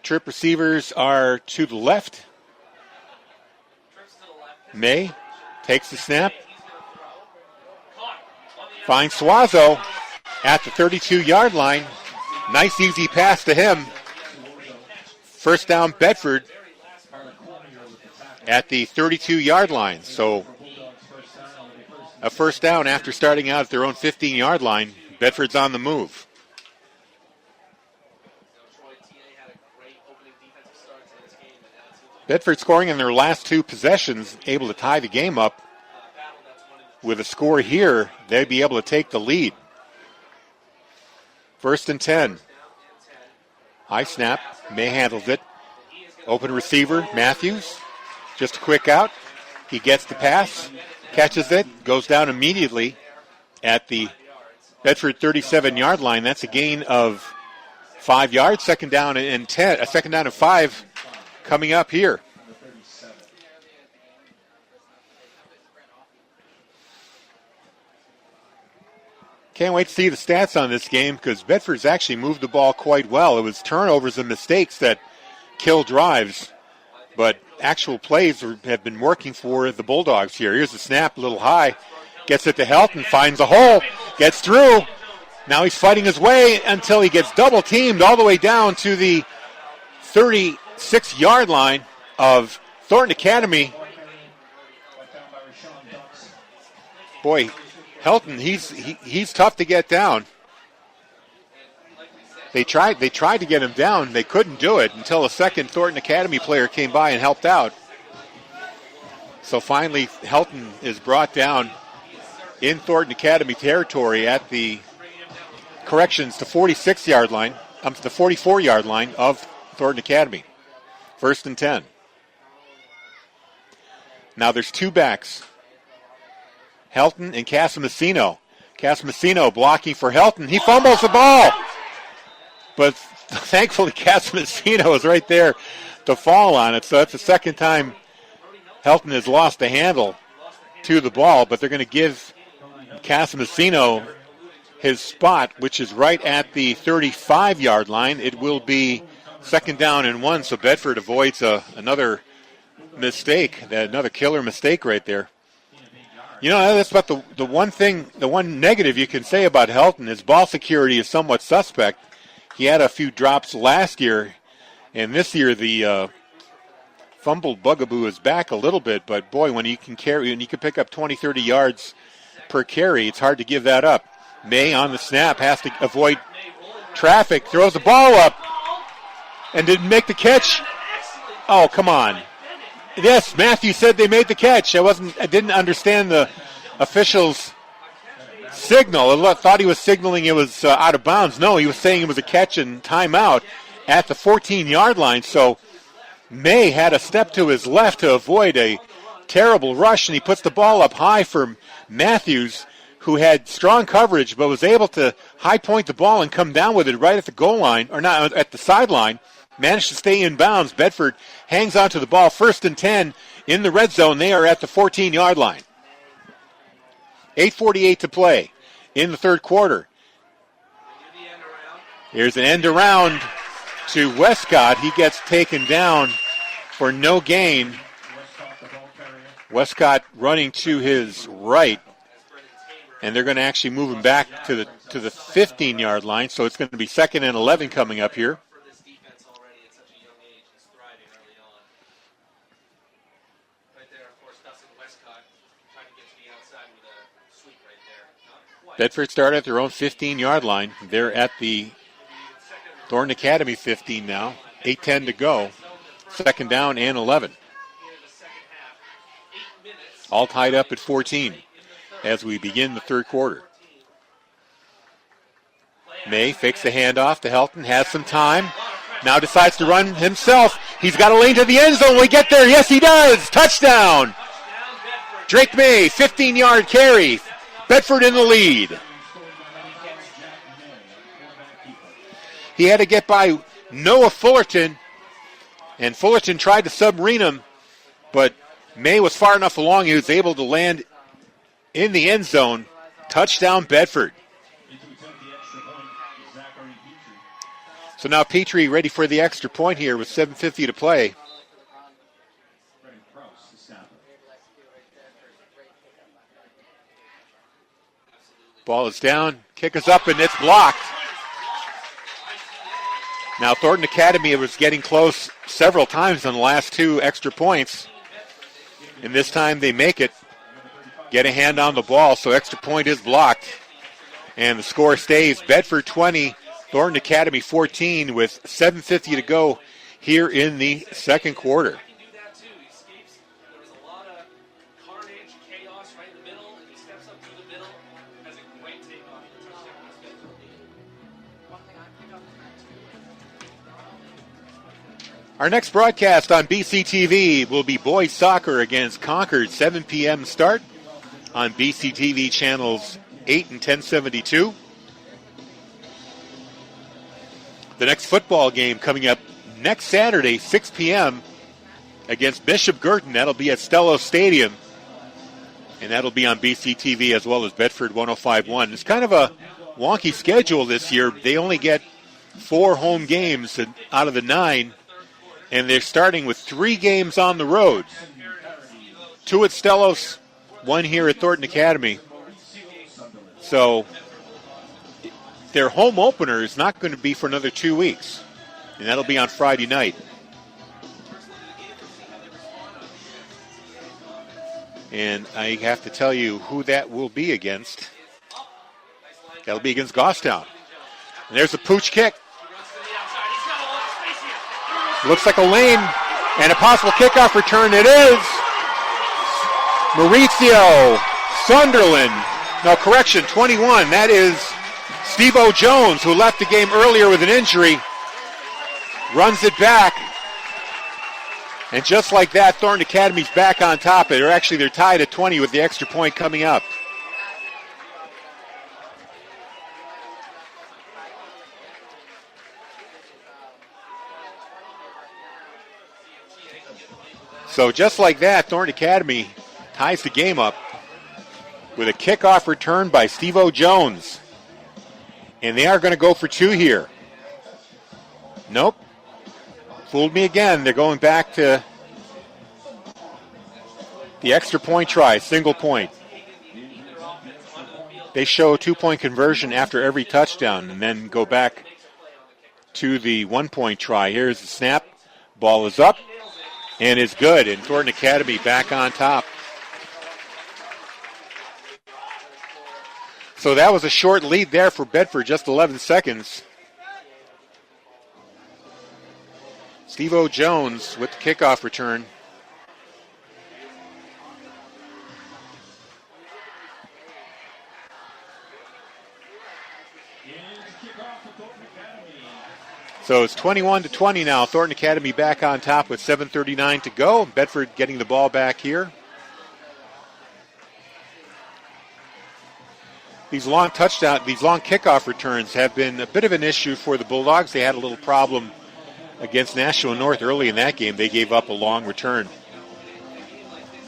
Trip receivers are to the left. May takes the snap. Finds Suazo at the 32-yard line. Nice easy pass to him. First down Bedford at the 32-yard line. So a first down after starting out at their own 15-yard line. Bedford's on the move. Bedford scoring in their last 2 possessions, able to tie the game up. With a score here, they'd be able to take the lead. First and 10. High snap. May handles it. Open receiver, Matthews. Just a quick out. He gets the pass, catches it, goes down immediately at the Bedford 37-yard line. That's a gain of 5 yards. Second down and 10. A second down and 5 coming up here. Can't wait to see the stats on this game because Bedford's actually moved the ball quite well. It was turnovers and mistakes that kill drives, but actual plays have been working for the Bulldogs here. Here's the snap, a little high. Gets it to Helton, finds a hole, gets through. Now he's fighting his way until he gets double-teamed all the way down to the 36-yard line of Thornton Academy. Boy, Helton, he's tough to get down. They tried to get him down. They couldn't do it until a second Thornton Academy player came by and helped out. So finally, Helton is brought down in Thornton Academy territory at the the 46-yard line, the 44-yard line of Thornton Academy. First and 10. Now there's 2 backs. Helton and Casamasino. Casamasino blocking for Helton. He fumbles the ball. But thankfully Casamasino is right there to fall on it. So that's the second time Helton has lost the handle to the ball. But they're going to give Casamasino his spot, which is right at the 35-yard line. It will be second down and 1. So Bedford avoids another mistake, another killer mistake right there. You know, that's about the one negative you can say about Helton is ball security is somewhat suspect. He had a few drops last year, and this year the fumbled bugaboo is back a little bit, but boy, when you can pick up 20, 30 yards per carry, it's hard to give that up. May on the snap has to avoid traffic, throws the ball up, and didn't make the catch. Oh, come on. Yes, Matthew said they made the catch. I didn't understand the official's signal. I thought he was signaling it was out of bounds. No, he was saying it was a catch and timeout at the 14-yard line. So May had a step to his left to avoid a terrible rush, and he puts the ball up high for Matthews, who had strong coverage but was able to high point the ball and come down with it right at the goal line, or not at the sideline. Managed to stay in bounds. Bedford hangs on to the ball. First and 10 in the red zone. They are at the 14-yard line. 8:48 to play in the third quarter. Here's an end around to Westcott. He gets taken down for no gain. Westcott running to his right. And they're going to actually move him back to the 15-yard line. So it's going to be second and 11 coming up here. Bedford started at their own 15-yard line. They're at the Thornton Academy 15 now. 8:10 to go. Second down and 11. All tied up at 14 as we begin the third quarter. May fakes the handoff to Helton, has some time. Now decides to run himself. He's got a lane to the end zone. Will he get there? Yes, he does. Touchdown. Drake May, 15-yard carry. Bedford in the lead. He had to get by Noah Fullerton, and Fullerton tried to submarine him, but May was far enough along. He was able to land in the end zone. Touchdown, Bedford. So now Petrie ready for the extra point here with 7:50 to play. Ball is down, kick is up, and it's blocked. Now Thornton Academy was getting close several times on the last two extra points, and this time they make it, get a hand on the ball, so extra point is blocked, and the score stays Bedford 20, Thornton Academy 14 with 7:50 to go here in the second quarter. Our next broadcast on BCTV will be boys soccer against Concord, 7 p.m. start on BCTV channels 8 and 1072. The next football game coming up next Saturday, 6 p.m. against Bishop Girton. That'll be at Stello Stadium, and that'll be on BCTV as well as Bedford 105.1. It's kind of a wonky schedule this year. They only get 4 home games out of the 9, and they're starting with 3 games on the road. 2 at Stellos, 1 here at Thornton Academy. So their home opener is not going to be for another 2 weeks, and that'll be on Friday night. And I have to tell you who that will be against. That'll be against Goffstown. And there's a pooch kick. Looks like a lane and a possible kickoff return. It is Mauricio Sunderland. No, correction, 21. That is Steve-O Jones, who left the game earlier with an injury. Runs it back. And just like that, Thornton Academy's back on top. They're tied at 20 with the extra point coming up. So just like that, Thornton Academy ties the game up with a kickoff return by Steve-O Jones. And they are going to go for 2 here. Nope. Fooled me again. They're going back to the extra point try, single point. They show a 2-point conversion after every touchdown and then go back to the 1-point try. Here's the snap. Ball is up and is good. And Thornton Academy back on top. So that was a short lead there for Bedford, just 11 seconds. Steve-O Jones with the kickoff return. So it's 21-20 now. Thornton Academy back on top with 7:39 to go. Bedford getting the ball back here. These long kickoff returns have been a bit of an issue for the Bulldogs. They had a little problem against Nashua North early in that game. They gave up a long return.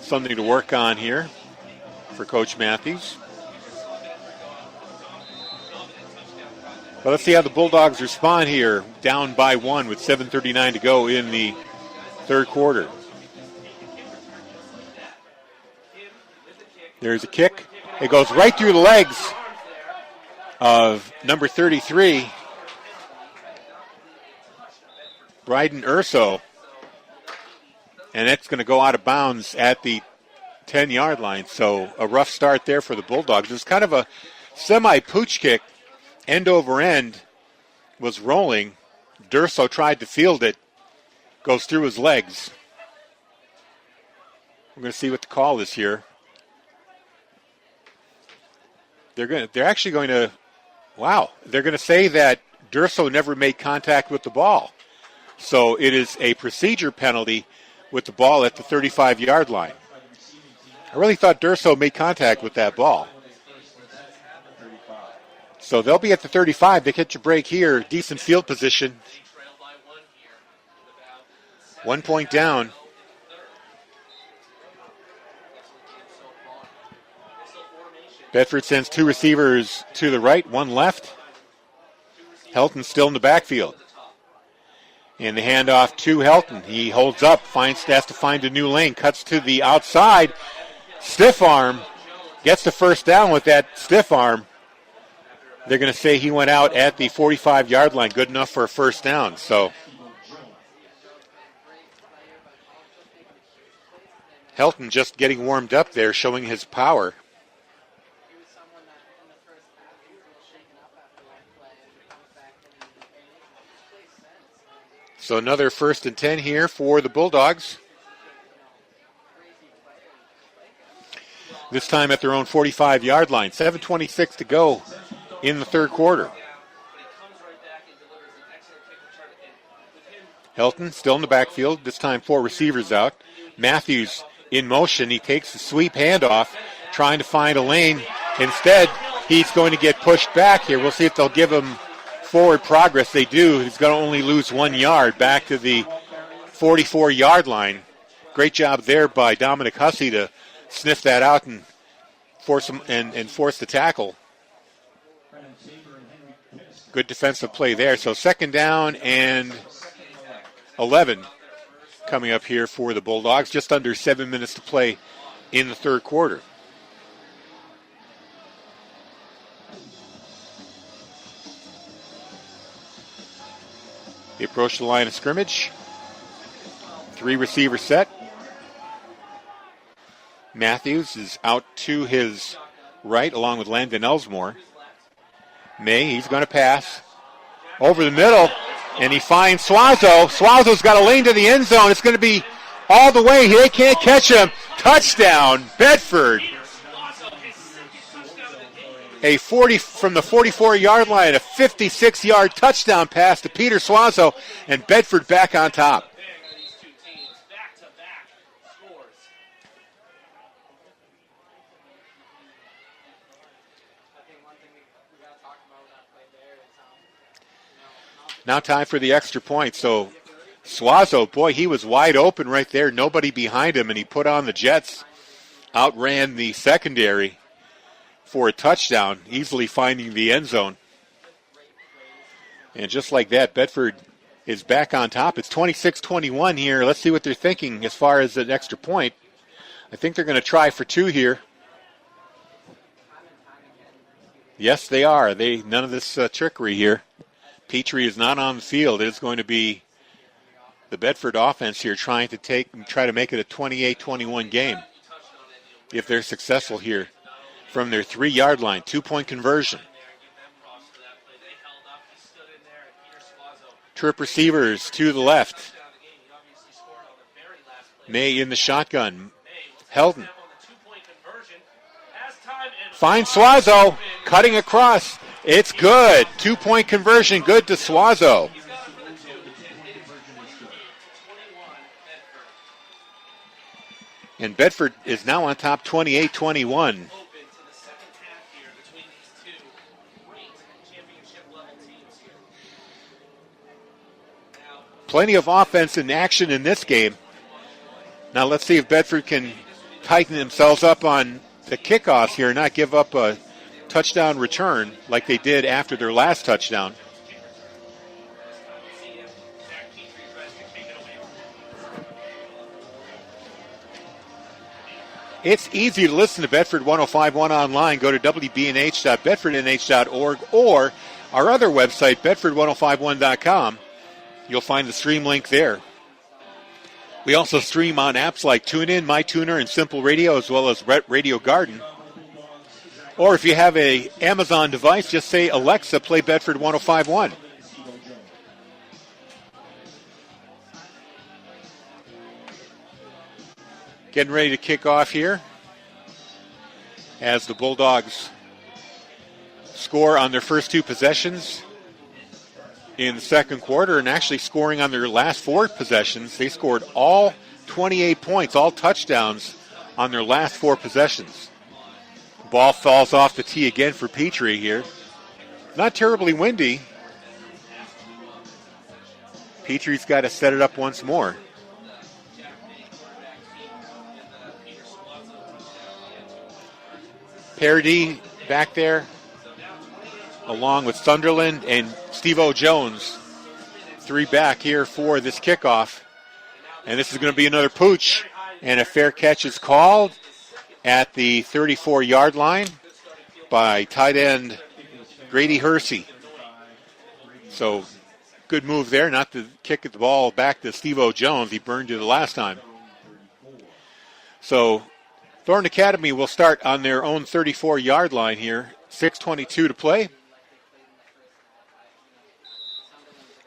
Something to work on here for Coach Matthews. But let's see how the Bulldogs respond here. Down by 1 with 7:39 to go in the third quarter. There's a kick. It goes right through the legs of number 33, Bryden Urso. And that's going to go out of bounds at the 10-yard line. So a rough start there for the Bulldogs. It was kind of a semi-pooch kick. End over end was rolling. Durso tried to field it. Goes through his legs. We're going to see what the call is here. They're actually going to Wow. They're going to say that Durso never made contact with the ball. So it is a procedure penalty with the ball at the 35-yard line. I really thought Durso made contact with that ball. So they'll be at the 35. They catch a break here. Decent field position. 1 point down. Bedford sends two receivers to the right, one left. Helton still in the backfield. And the handoff to Helton. He holds up, has to find a new lane, cuts to the outside. Stiff arm. Gets the first down with that stiff arm. They're going to say he went out at the 45-yard line, good enough for a first down. So Helton just getting warmed up there, showing his power. So another 1st and 10 here for the Bulldogs. This time at their own 45-yard line. 7:26 to go in the third quarter. Helton still in the backfield. This time 4 receivers out. Matthews in motion. He takes the sweep handoff, trying to find a lane. Instead, he's going to get pushed back here. We'll see if they'll give him forward progress. They do. He's going to only lose 1 yard back to the 44-yard line. Great job there by Dominic Hussey to sniff that out and force him and force the tackle. Good defensive play there. So 2nd down and 11 coming up here for the Bulldogs. Just under 7 minutes to play in the third quarter. They approach the line of scrimmage. 3 receiver set. Matthews is out to his right along with Landon Elsmore. May, he's going to pass. Over the middle, and he finds Suazo. Suazo's got a lane to the end zone. It's going to be all the way. They can't catch him. Touchdown, Bedford. A 40 from the 44-yard line, a 56-yard touchdown pass to Peter Suazo, and Bedford back on top. Now time for the extra point. So Suazo, boy, he was wide open right there. Nobody behind him, and he put on the Jets. Outran the secondary for a touchdown, easily finding the end zone. And just like that, Bedford is back on top. It's 26-21 here. Let's see what they're thinking as far as an extra point. I think they're going to try for 2 here. Yes, they are. None of this trickery here. Petrie is not on the field. It is going to be the Bedford offense here try to make it a 28-21 game if they're successful here from their 3-yard line. 2-point conversion. Trip receivers to the left. May in the shotgun. Helton finds Suazo, cutting across. It's good. 2-point conversion, good to Suazo. And Bedford is now on top 28-21. Plenty of offense and action in this game. Now let's see if Bedford can tighten themselves up on the kickoffs here and not give up a touchdown return like they did after their last touchdown. It's easy to listen to Bedford 105.1 online. Go to wbnh.bedfordnh.org or our other website, bedford1051.com. You'll find the stream link there. We also stream on apps like TuneIn, MyTuner, and Simple Radio, as well as Radio Garden. Or if you have an Amazon device, just say, Alexa, play Bedford 105.1. Getting ready to kick off here as the Bulldogs score on their first two possessions in the second quarter, and actually scoring on their last four possessions. They scored all 28 points, all touchdowns on their last four possessions. Ball falls off the tee again for Petrie here. Not terribly windy. Petrie's got to set it up once more. Parody back there, along with Sunderland and Steve-O Jones. Three back here for this kickoff. And this is going to be another pooch. And a fair catch is called at the 34-yard line by tight end Grady Hersey. So good move there, not to kick the ball back to Steve-O Jones. He burned you the last time. So Thornton Academy will start on their own 34-yard line here. 6:22 to play.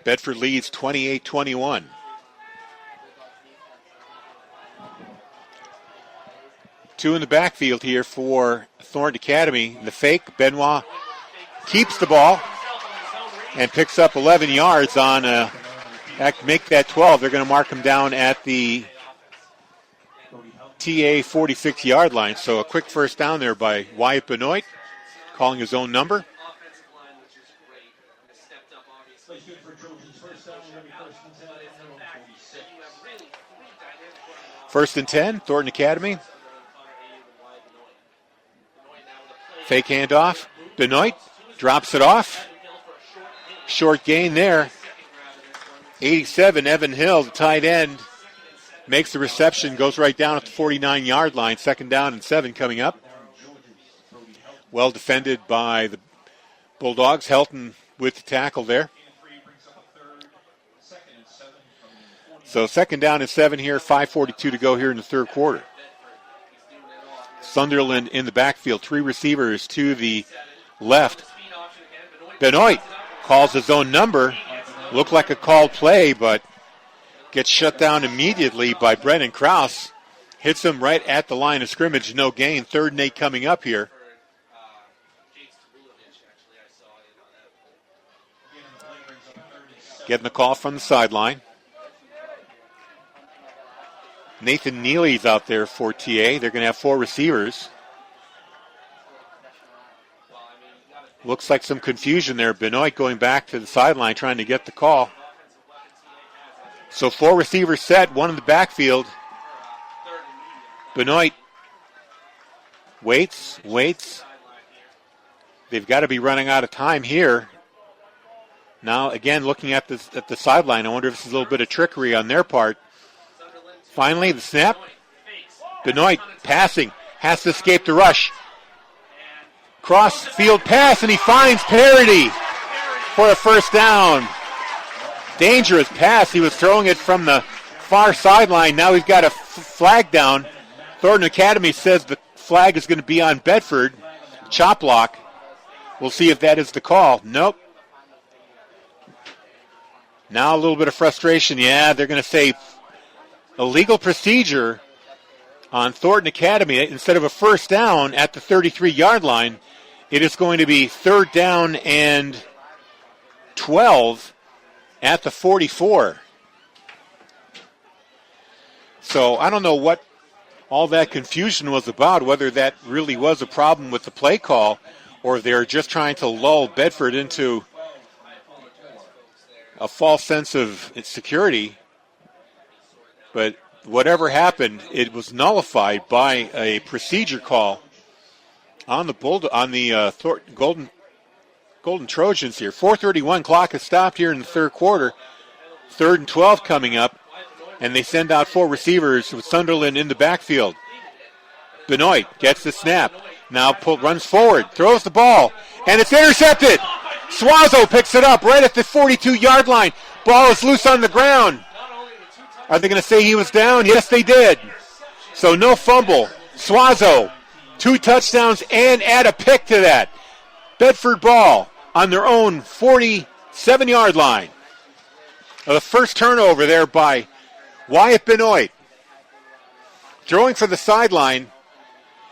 Bedford leads 28-21. Two in the backfield here for Thornton Academy. The fake, Benoit keeps the ball and picks up 11 yards on make that 12. They're going to mark him down at the TA 46-yard line. So a quick first down there by Wyatt Benoit, calling his own number. First and 10, Thornton Academy. Fake handoff. Benoit drops it off. Short gain there. 87, Evan Hill, the tight end, makes the reception, goes right down at the 49-yard line. Second down and 7 coming up. Well defended by the Bulldogs. Helton with the tackle there. So second down and 7 here, 5:42 to go here in the third quarter. Sunderland in the backfield, three receivers to the left. Benoit calls his own number. Looked like a called play, but gets shut down immediately by Brennan Krause. Hits him right at the line of scrimmage, no gain. 3rd and 8 coming up here. Getting the call from the sideline. Nathan Neely's out there for TA. They're going to have 4 receivers. Looks like some confusion there. Benoit going back to the sideline trying to get the call. So 4 receivers set, 1 in the backfield. Benoit waits. They've got to be running out of time here. Now, again, looking at the sideline, I wonder if this is a little bit of trickery on their part. Finally, the snap. Benoit passing, has to escape the rush. Cross field pass, and he finds Parody for a first down. Dangerous pass. He was throwing it from the far sideline. Now we've got a flag down. Thornton Academy says the flag is going to be on Bedford. Chop block. We'll see if that is the call. Nope. Now a little bit of frustration. Yeah, they're going to say illegal procedure on Thornton Academy. Instead of a first down at the 33-yard line, it is going to be 3rd down and 12 at the 44. So I don't know what all that confusion was about, whether that really was a problem with the play call or they're just trying to lull Bedford into a false sense of security. But whatever happened, it was nullified by a procedure call on the Golden Trojans here. 4:31 clock has stopped here in the third quarter. 3rd and 12 coming up, and they send out 4 receivers with Sunderland in the backfield. Benoit gets the snap. Now runs forward, throws the ball, and it's intercepted. Suazo picks it up right at the 42-yard line. Ball is loose on the ground. Are they going to say he was down? Yes, they did. So no fumble. Suazo, 2 touchdowns and add a pick to that. Bedford ball on their own 47-yard line. The first turnover there by Wyatt Benoit. Throwing for the sideline,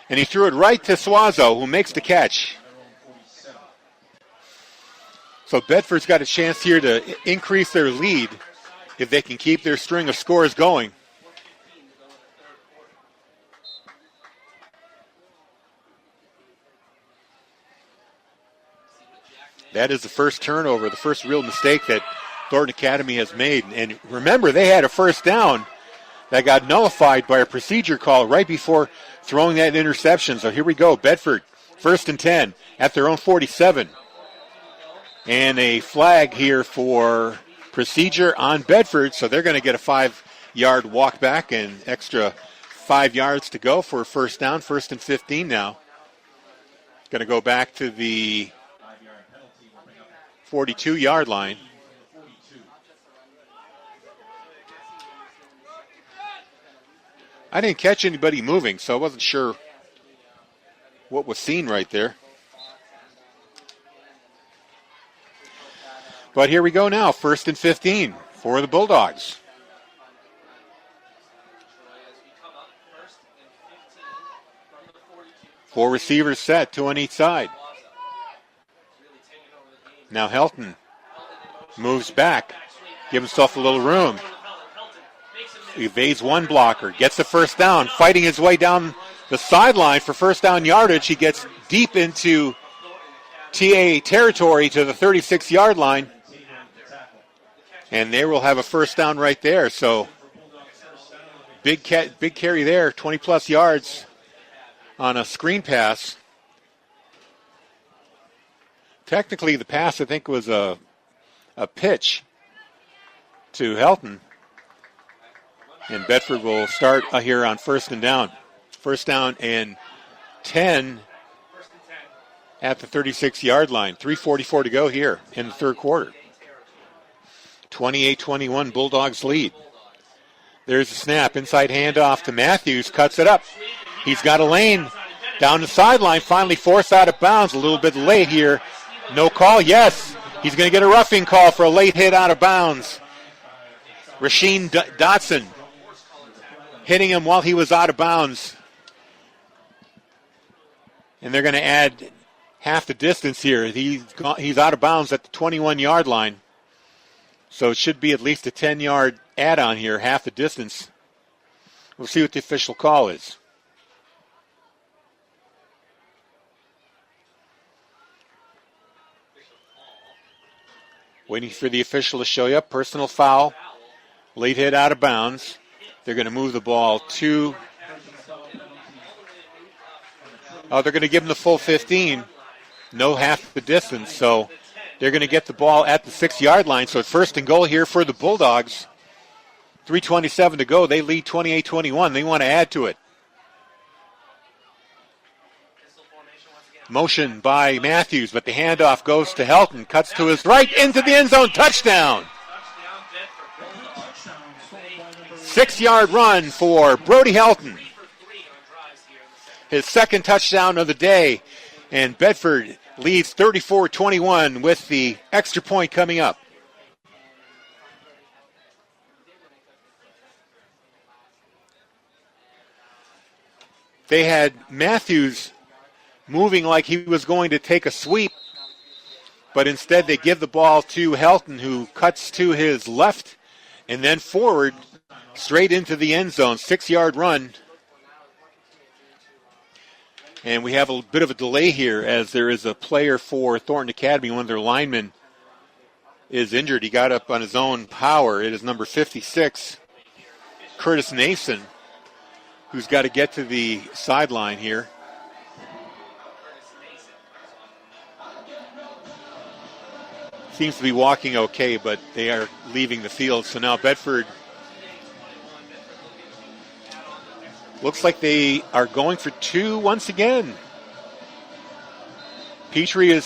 and he threw it right to Suazo, who makes the catch. So Bedford's got a chance here to increase their lead if they can keep their string of scores going. That is the first turnover, the first real mistake that Thornton Academy has made. And remember, they had a first down that got nullified by a procedure call right before throwing that interception. So here we go, Bedford, 1st and 10 at their own 47. And a flag here for procedure on Bedford, so they're going to get a 5-yard walk back and extra 5 yards to go for a first down, 1st and 15 now. Going to go back to the 42-yard line. I didn't catch anybody moving, so I wasn't sure what was seen right there. But here we go now, 1st and 15 for the Bulldogs. Four receivers set, 2 on each side. Now Helton moves back, give himself a little room. Evades one blocker, gets the first down, fighting his way down the sideline for first down yardage. He gets deep into TA territory to the 36-yard line. And they will have a first down right there. So big carry there, 20-plus yards on a screen pass. Technically, the pass, I think, was a pitch to Helton. And Bedford will start here on 1st and down. 1st down and 10 at the 36-yard line. 3:44 to go here in the third quarter. 28-21, Bulldogs lead. There's a snap, inside handoff to Matthews, cuts it up. He's got a lane down the sideline, finally forced out of bounds. A little bit late here. No call, yes. He's going to get a roughing call for a late hit out of bounds. Rasheen Dotson hitting him while he was out of bounds. And they're going to add half the distance here. He's out of bounds at the 21-yard line. So it should be at least a 10-yard add-on here, half the distance. We'll see what the official call is. Waiting for the official to show you up. Personal foul. Late hit out of bounds. They're going to move the ball to... Oh, they're going to give him the full 15. No half the distance, so they're going to get the ball at the 6-yard line. So it's 1st and goal here for the Bulldogs. 3:27 to go. They lead 28-21. They want to add to it. Motion by Matthews, but the handoff goes to Helton. Cuts to his right, into the end zone. Touchdown. 6-yard run for Brody Helton. His second touchdown of the day. And Bedford leads 34-21 with the extra point coming up. They had Matthews moving like he was going to take a sweep, but instead they give the ball to Helton, who cuts to his left and then forward straight into the end zone. 6-yard run. And we have a bit of a delay here as there is a player for Thornton Academy. One of their linemen is injured. He got up on his own power. It is number 56, Curtis Nason, who's got to get to the sideline here. Seems to be walking okay, but they are leaving the field. So now Bedford looks like they are going for 2 once again. Petrie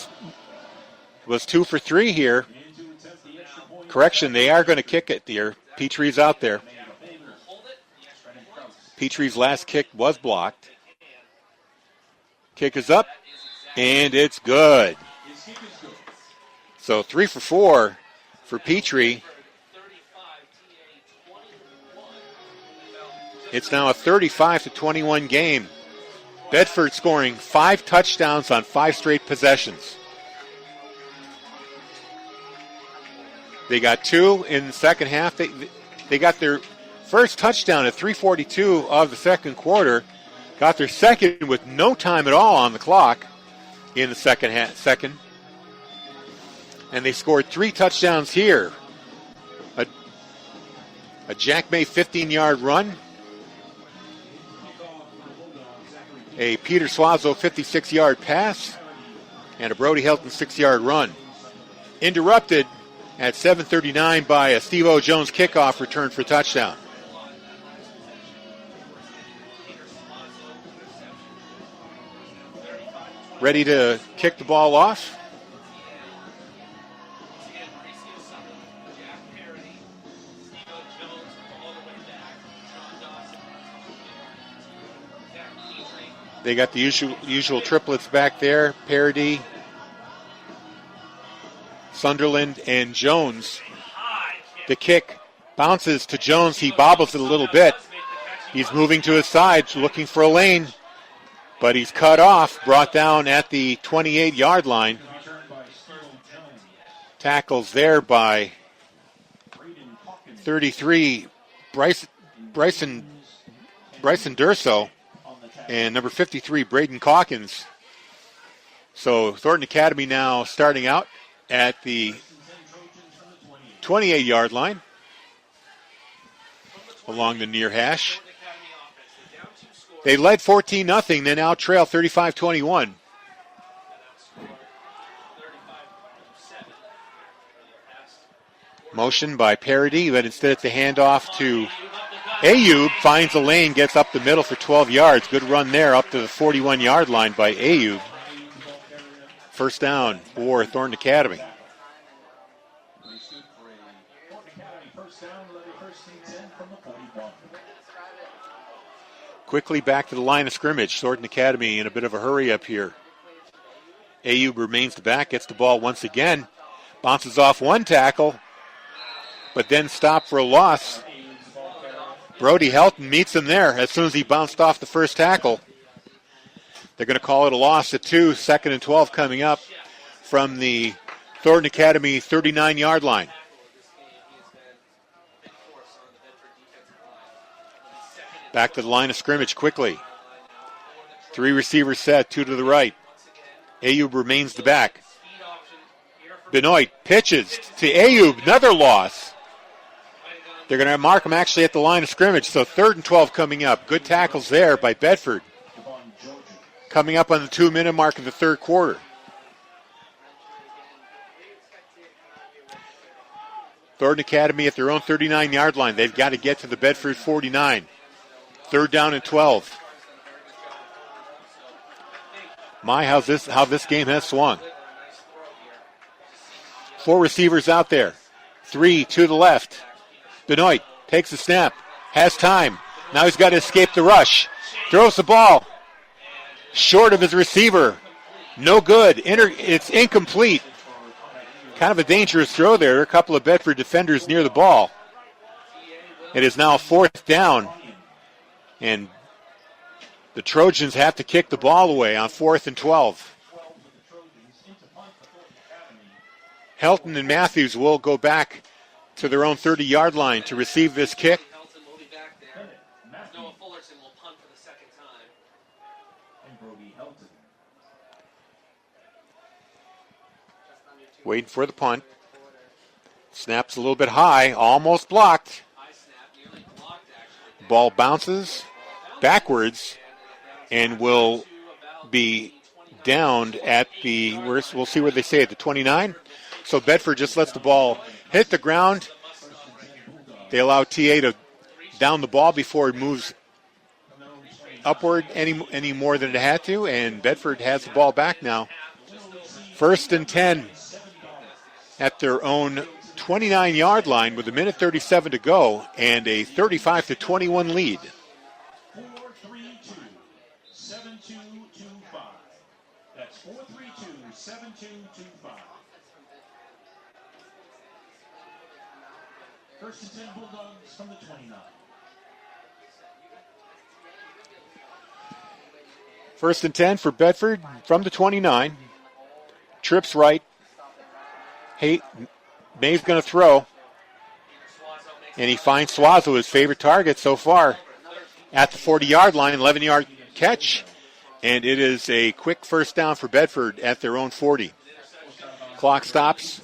was 2 for 3 here. Correction, they are going to kick it here. Petrie's out there. Petrie's last kick was blocked. Kick is up, and it's good. So 3 for 4 for Petrie. It's now a 35-21 game. Bedford scoring 5 touchdowns on 5 straight possessions. They got 2 in the second half. They got their first touchdown at 3:42 of the second quarter. Got their second with no time at all on the clock in the second. And they scored 3 touchdowns here. A Jack May 15-yard run. A Peter Suazo 56-yard pass. And a Brody Helton 6-yard run. Interrupted at 7:39 by a Steve O. Jones kickoff return for touchdown. Ready to kick the ball off. They got the usual triplets back there. Parody, Sunderland, and Jones. The kick bounces to Jones. He bobbles it a little bit. He's moving to his side, looking for a lane. But he's cut off, brought down at the 28-yard line. Tackles there by 33, Bryson Durso, and number 53, Braden Calkins. So Thornton Academy now starting out at the 28-yard line along the near hash. They led 14-0, then now trail 35-21. Motion by Parody, but instead it's a handoff to Ayub. Finds a lane, gets up the middle for 12 yards. Good run there up to the 41-yard line by Ayub. First down for Thornton Academy. Quickly back to the line of scrimmage. Thornton Academy in a bit of a hurry up here. Ayub remains the back, gets the ball once again. Bounces off one tackle, but then stopped for a loss. Brody Helton meets him there as soon as he bounced off the first tackle. They're going to call it a loss at 2, 2nd and 12 coming up from the Thornton Academy 39-yard line. Back to the line of scrimmage quickly. 3 receivers set, 2 to the right. Ayub remains the back. Benoit pitches to Ayub, another loss. They're going to mark him actually at the line of scrimmage, so 3rd and 12 coming up. Good tackles there by Bedford. Coming up on the 2-minute mark of the third quarter. Thornton Academy at their own 39-yard line. They've got to get to the Bedford 49. 3rd down and 12. My, how this game has swung. 4 receivers out there. 3 to the left. Benoit takes the snap. Has time. Now he's got to escape the rush. Throws the ball. Short of his receiver. No good. It's incomplete. Kind of a dangerous throw there. A couple of Bedford defenders near the ball. It is now 4th down. And the Trojans have to kick the ball away on 4th and 12. Helton and Matthews will go back to their own 30-yard line to receive this kick. Waiting for the punt. Snaps a little bit high, almost blocked. Ball bounces backwards and will be downed at the, we'll see where they say it, the 29. So Bedford just lets the ball hit the ground. They allow TA to down the ball before it moves upward any more than it had to, and Bedford has the ball back now. 1st and 10 at their own 29-yard line with 1:37 to go and a 35-21 lead. 4-3-2-7-2-2-5. That's 4-3-2-7-2-2-5. 1st and 10 Bulldogs from the 29. 1st and 10 for Bedford from the 29. Trips right. May's going to throw. And he finds Suazo, his favorite target so far, at the 40-yard line, 11-yard catch. And it is a quick first down for Bedford at their own 40. Clock stops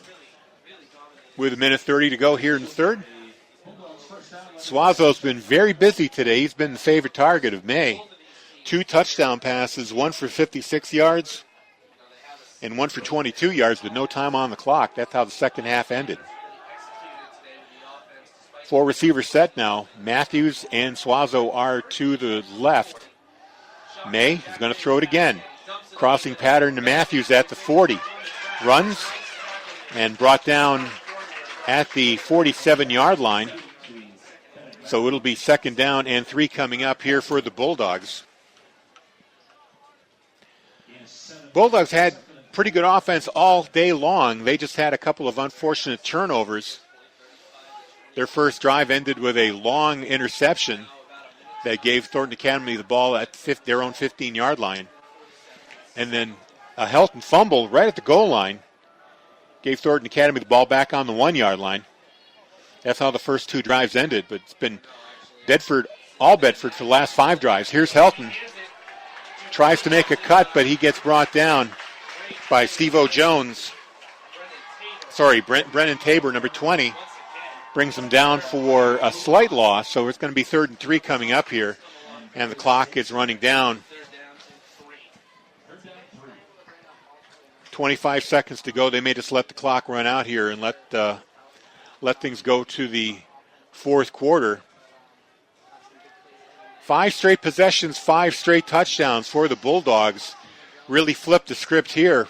with 1:30 to go here in the third. Suazo's been very busy today. He's been the favorite target of May. 2 touchdown passes, one for 56 yards and one for 22 yards, but no time on the clock. That's how the second half ended. 4 receivers set now. Matthews and Suazo are to the left. May is going to throw it again. Crossing pattern to Matthews at the 40. Runs and brought down at the 47-yard line. So it'll be 2nd down and 3 coming up here for the Bulldogs. Bulldogs had pretty good offense all day long. They just had a couple of unfortunate turnovers. Their first drive ended with a long interception that gave Thornton Academy the ball at their own 15-yard line. And then a Helton fumble right at the goal line gave Thornton Academy the ball back on the 1-yard line. That's how the first 2 drives ended, but it's been all Bedford for the last 5 drives. Here's Helton. Tries to make a cut, but he gets brought down by Steve-O Jones. Brennan Tabor, number 20, brings him down for a slight loss, so it's going to be 3rd and 3 coming up here, and the clock is running down. 25 seconds to go. They may just let the clock run out here and let things go to the fourth quarter. 5 straight possessions, 5 straight touchdowns for the Bulldogs. Really flipped the script here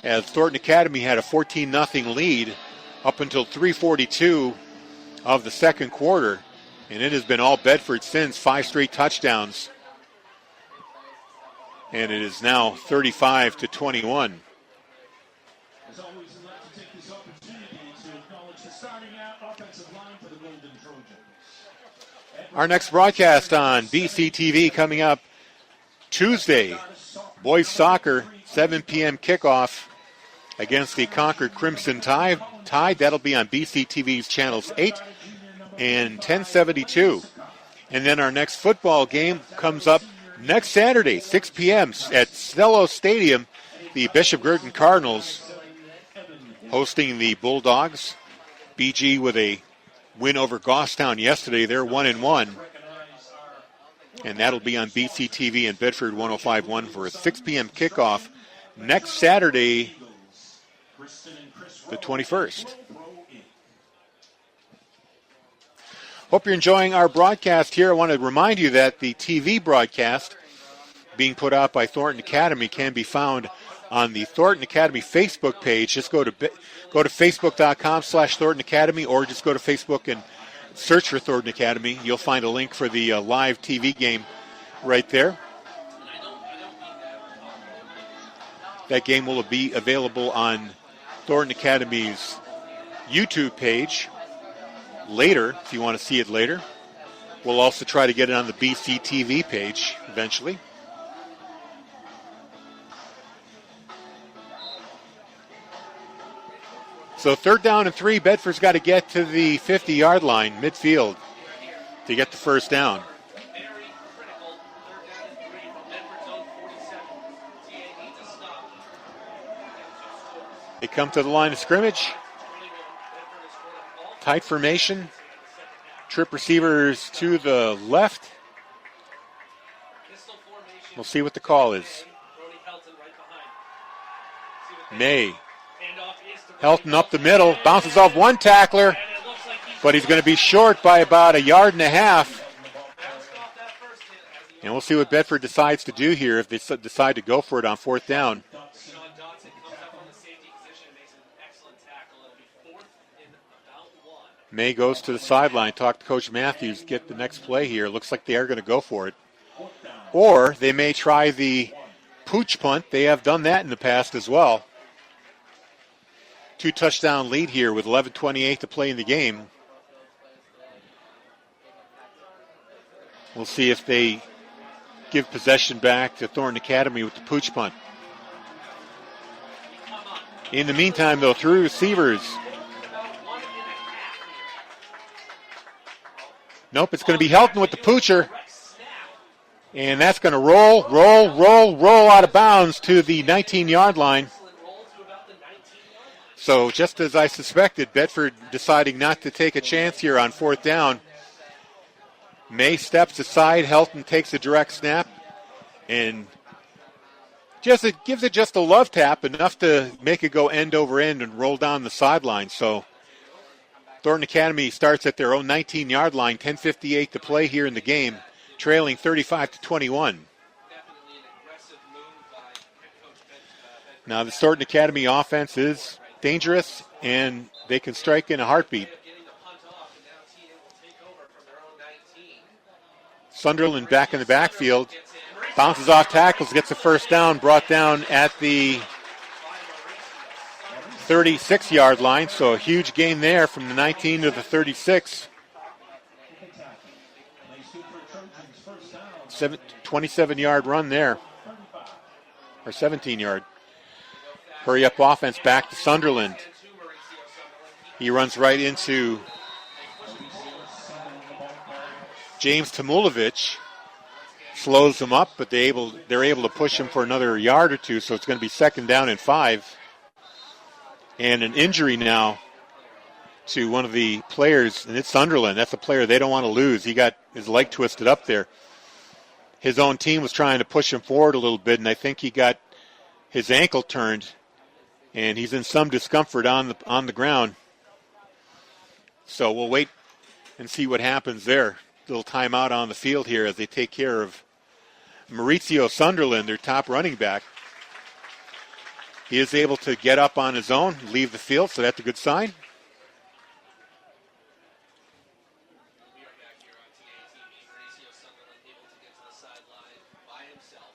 as Thornton Academy had a 14-0 lead up until 3:42 of the second quarter. And it has been all Bedford since, 5 straight touchdowns. And it is now 35-21. As always, I'd like to take this opportunity to acknowledge the starting out offensive line for the Golden Trojans. Our next broadcast on BCTV coming up Tuesday. Boys soccer, 7 p.m. kickoff against the Concord Crimson Tide. That'll be on BCTV's channels 8 and 1072. And then our next football game comes up next Saturday, 6 p.m. at Stello Stadium. The Bishop Girton Cardinals hosting the Bulldogs. BG with a win over Goffstown yesterday. They're 1-1. And that'll be on BCTV and Bedford 105.1 for a 6 p.m. kickoff next Saturday, the 21st. Hope you're enjoying our broadcast here. I want to remind you that the TV broadcast being put out by Thornton Academy can be found on the Thornton Academy Facebook page. Just go to facebook.com/Thornton Academy, or just go to Facebook and search for Thornton Academy. You'll find a link for the live TV game right there. That game will be available on Thornton Academy's YouTube page later, if you want to see it later. We'll also try to get it on the BCTV page eventually. So 3rd down and 3, Bedford's got to get to the 50-yard line, midfield, to get the first down. They come to the line of scrimmage. Tight formation. Trip receivers to the left. We'll see what the call is. May. Helton up the middle, bounces off one tackler, but he's going to be short by about 1.5 yards. And we'll see what Bedford decides to do here if they decide to go for it on 4th down. May goes to the sideline, talk to Coach Matthews, get the next play here. Looks like they are going to go for it. Or they may try the pooch punt. They have done that in the past as well. 2-touchdown lead here with 11:28 to play in the game. We'll see if they give possession back to Thornton Academy with the pooch punt. In the meantime, though, 3 receivers Nope, it's going to be Helton with the poocher. And that's going to roll out of bounds to the 19-yard line. So just as I suspected, Bedford deciding not to take a chance here on fourth down. May steps aside. Helton takes a direct snap. And it gives it just a love tap, enough to make it go end over end and roll down the sideline. So Thornton Academy starts at their own 19-yard line, 10:58 to play here in the game, trailing 35-21. Now the Thornton Academy offense is dangerous, and they can strike in a heartbeat. Sunderland back in the backfield. Bounces off tackles, gets the first down, brought down at the 36-yard line. So a huge gain there from the 19 to the 36. 27-yard run there. Or 17-yard. Hurry up offense back to Sunderland. He runs right into James Tamulovic. Slows them up, but they're able to push him for another yard or two, so it's going to be 2nd down and 5. And an injury now to one of the players, and it's Sunderland. That's a player they don't want to lose. He got his leg twisted up there. His own team was trying to push him forward a little bit, and I think he got his ankle turned, and he's in some discomfort on the ground. So we'll wait and see what happens there. Little timeout on the field here as they take care of Maurizio Sunderland, their top running back. He is able to get up on his own, leave the field, so that's a good sign.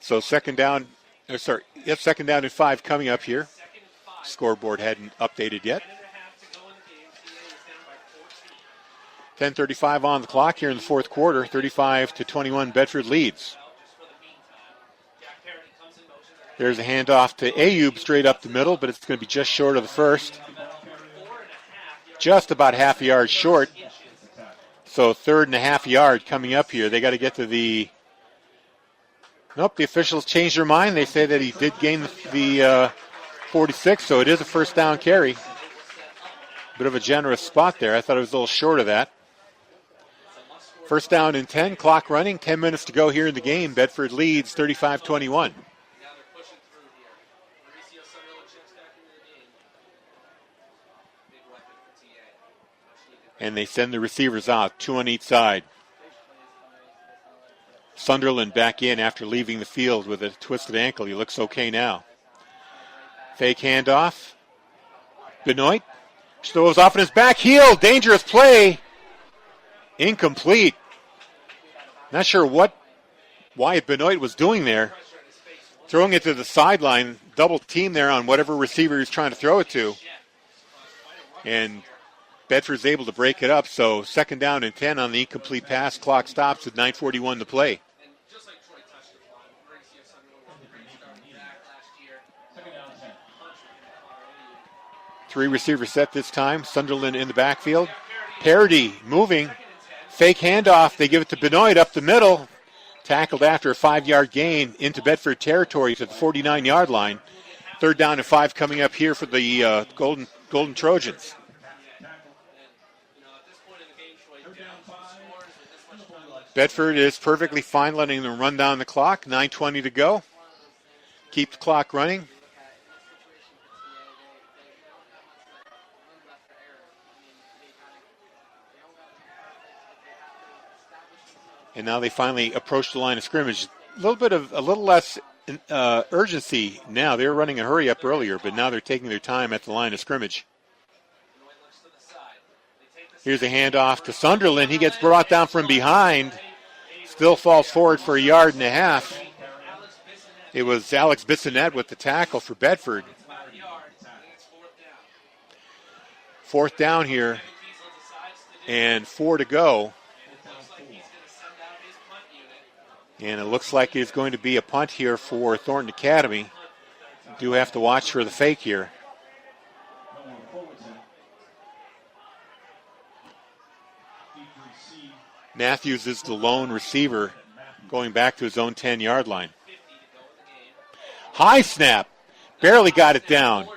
So second down and 5 coming up here. Scoreboard hadn't updated yet. 10:35 on the clock here in the fourth quarter. 35-21, Bedford leads. There's a handoff to Ayub straight up the middle, but it's going to be just short of the first. Just about half a yard short. So 3rd and a half yard coming up here. They got to get to the... Nope, the officials changed their mind. They say that he did gain the 46, so it is a first down carry. Bit of a generous spot there. I thought it was a little short of that. First down and 10, clock running, 10 minutes to go here in the game. Bedford leads 35-21. And they send the receivers out, 2 on each side. Sunderland back in after leaving the field with a twisted ankle. He looks okay now. Fake handoff. Benoit throws off in his back heel. Dangerous play. Incomplete. Not sure why Benoit was doing there. Throwing it to the sideline, double team there on whatever receiver he's trying to throw it to. And Bedford's able to break it up, so 2nd down and 10 on the incomplete pass. Clock stops at 9:41 to play. Three receiver set this time. Sunderland in the backfield. Parody moving. Fake handoff. They give it to Benoit up the middle. Tackled after a 5-yard gain into Bedford territory to the 49-yard line. 3rd down and 5 coming up here for the Golden Trojans. Bedford is perfectly fine letting them run down the clock. 9:20 to go. Keep the clock running. And now they finally approach the line of scrimmage. A little less urgency now. They were running a hurry up earlier, but now they're taking their time at the line of scrimmage. Here's a handoff to Sunderland. He gets brought down from behind. Still falls forward for a yard and a half. It was Alex Bissonette with the tackle for Bedford. 4th down here and 4 to go. And it looks like it's going to be a punt here for Thornton Academy. Do have to watch for the fake here. Matthews is the lone receiver going back to his own 10-yard line. High snap. Barely got it down,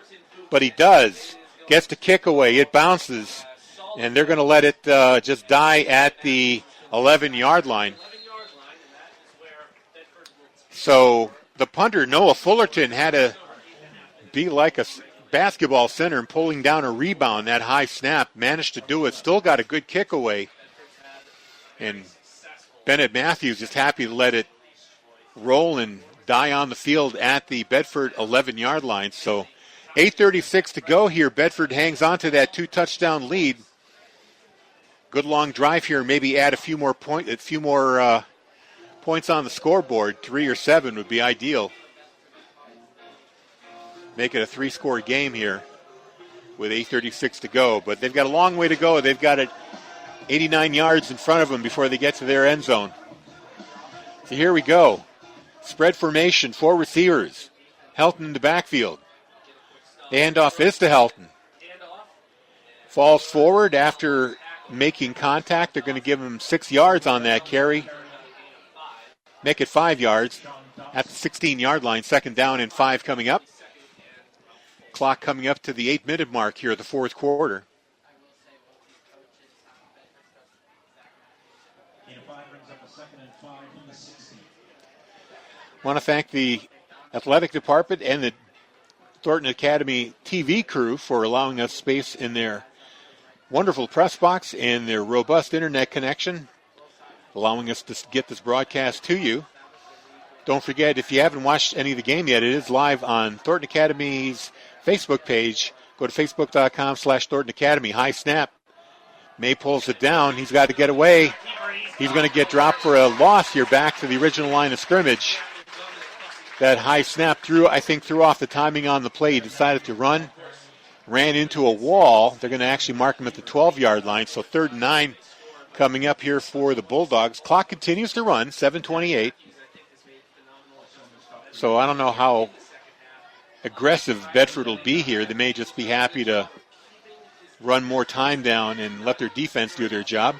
but he does. Gets the kick away. It bounces, and they're going to let it just die at the 11-yard line. So the punter, Noah Fullerton, had to be like a basketball center and pulling down a rebound. That high snap, managed to do it. Still got a good kick away. And Bennett Matthews is happy to let it roll and die on the field at the Bedford 11-yard line. So 8:36 to go here. Bedford hangs on to that 2-touchdown lead. Good long drive here. Maybe add a few more points on the scoreboard. 3 or 7 would be ideal. Make it a 3-score game here with 8:36 to go. But they've got a long way to go. They've got it 89 yards in front of them before they get to their end zone. So here we go. Spread formation, 4 receivers. Helton in the backfield. The handoff is to Helton. Falls forward after making contact. They're going to give him 6 yards on that carry. Make it 5 yards at the 16-yard line. 2nd down and 5 coming up. Clock coming up to the 8-minute mark here of the 4th quarter. I want to thank the athletic department and the Thornton Academy TV crew for allowing us space in their wonderful press box and their robust internet connection, allowing us to get this broadcast to you. Don't forget, if you haven't watched any of the game yet, it is live on Thornton Academy's Facebook page. Go to facebook.com/Thornton Academy. High snap. May pulls it down. He's got to get away. He's going to get dropped for a loss here back to the original line of scrimmage. That high snap threw off the timing on the play. He decided to run, ran into a wall. They're going to actually mark him at the 12-yard line. So 3rd and 9 coming up here for the Bulldogs. Clock continues to run, 7:28. So I don't know how aggressive Bedford will be here. They may just be happy to run more time down and let their defense do their job.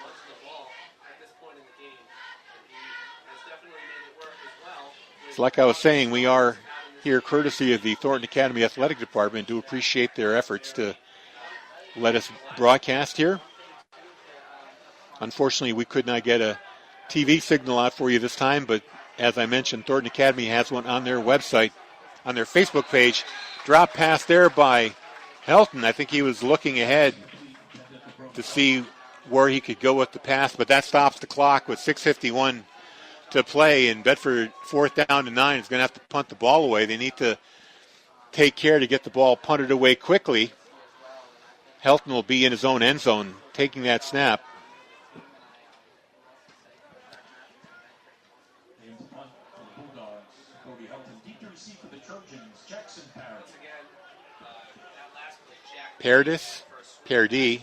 So like I was saying, we are here courtesy of the Thornton Academy Athletic Department. Do appreciate their efforts to let us broadcast here. Unfortunately, we could not get a TV signal out for you this time, but as I mentioned, Thornton Academy has one on their website, on their Facebook page. Drop pass there by Helton. I think he was looking ahead to see where he could go with the pass, but that stops the clock with 6:51 to play, and Bedford, 4th down and 9, is going to have to punt the ball away. They need to take care to get the ball punted away quickly. Helton will be in his own end zone taking that snap. Pardee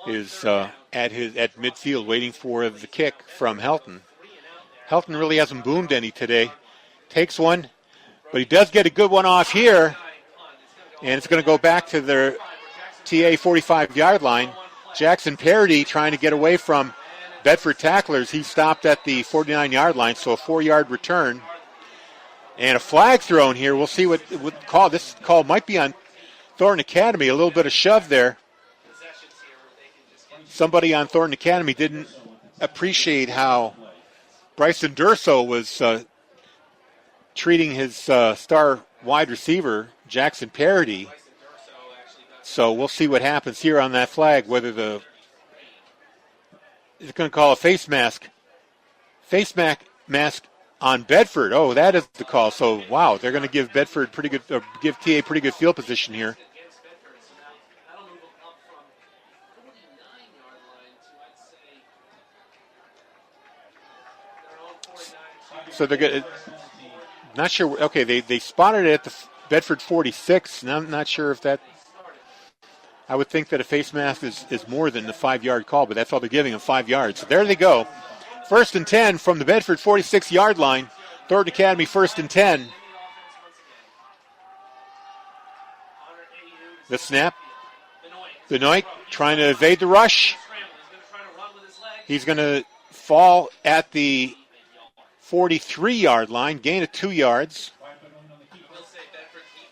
is at midfield waiting for the kick from Helton. Helton really hasn't boomed any today. Takes one, but he does get a good one off here. And it's going to go back to their TA 45-yard line. Jackson Pardee trying to get away from Bedford tacklers. He stopped at the 49-yard line, so a 4-yard return. And a flag thrown here. We'll see what call. This call might be on Thornton Academy. A little bit of shove there. Somebody on Thornton Academy didn't appreciate how Bryson Durso was treating his star wide receiver, Jackson Pardee. So we'll see what happens here on that flag, whether it's going to call a face mask. Mask on Bedford. Oh, that is the call. So, wow, they're going to give Bedford give TA pretty good field position here. So they're good. Not sure. Okay, they spotted it at the Bedford 46. And I'm not sure if that. I would think that a face mask is more than the 5-yard call, but that's all they're giving them, 5 yards. So there they go. 1st and 10 from the Bedford 46-yard line. Thornton Academy 1st and 10. The snap. Benoit trying to evade the rush. He's going to fall at the 43-yard line, gain of 2 yards.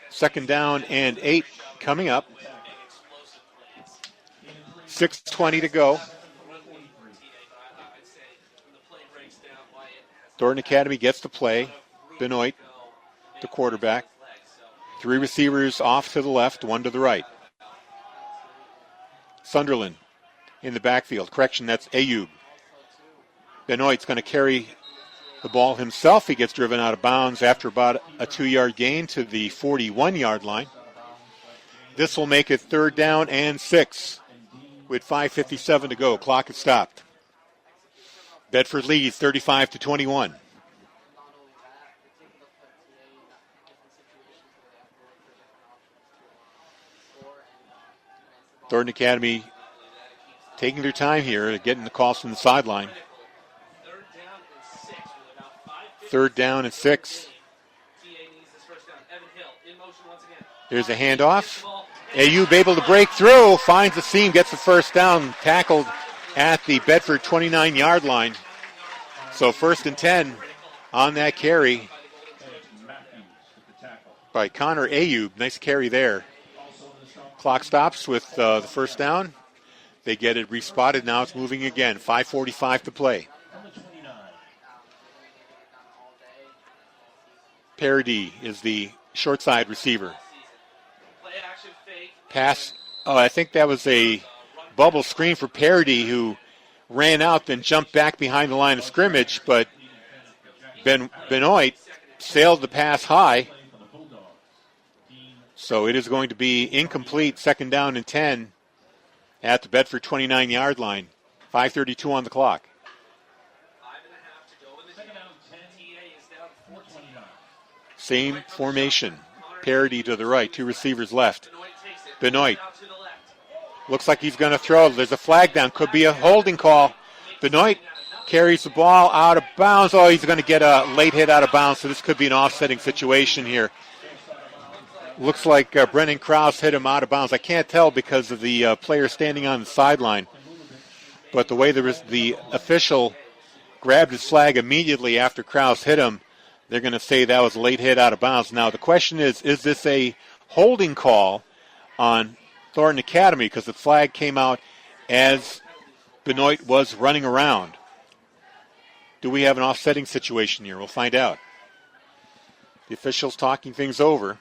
Second down and 8 coming up. 6:20 to go. Thornton Academy gets the play. Benoit, the quarterback. 3 receivers off to the left, 1 to the right. Sunderland in the backfield. Correction, that's Ayub. Benoit's going to carry the ball himself. He gets driven out of bounds after about a 2-yard gain to the 41-yard line. This will make it 3rd down and 6 with 5:57 to go. Clock is stopped. Bedford leads 35-21. Thornton Academy taking their time here, getting the calls from the sideline. 3rd down and 6. There's a handoff. Ayub able to break through, finds the seam, gets the first down, tackled at the Bedford 29-yard line. So 1st and 10 on that carry by Connor Ayub. Nice carry there. Clock stops with the first down. They get it respotted. Now it's moving again. 5:45 to play. Parody is the short side receiver. Pass. Oh, I think that was a bubble screen for Parody, who ran out, then jumped back behind the line of scrimmage, but Benoit sailed the pass high. So it is going to be incomplete, 2nd down and 10 at the Bedford 29-yard line. 5:32 on the clock. Same formation. Parody to the right, 2 receivers left. Benoit looks like he's going to throw. There's a flag down. Could be a holding call. Benoit carries the ball out of bounds. Oh, he's going to get a late hit out of bounds, so this could be an offsetting situation here. Looks like Brennan Krause hit him out of bounds. I can't tell because of the player standing on the sideline. But the way the official grabbed his flag immediately after Krause hit him, they're going to say that was a late hit out of bounds. Now, the question is this a holding call on Thornton Academy? Because the flag came out as Benoit was running around. Do we have an offsetting situation here? We'll find out. The officials talking things over.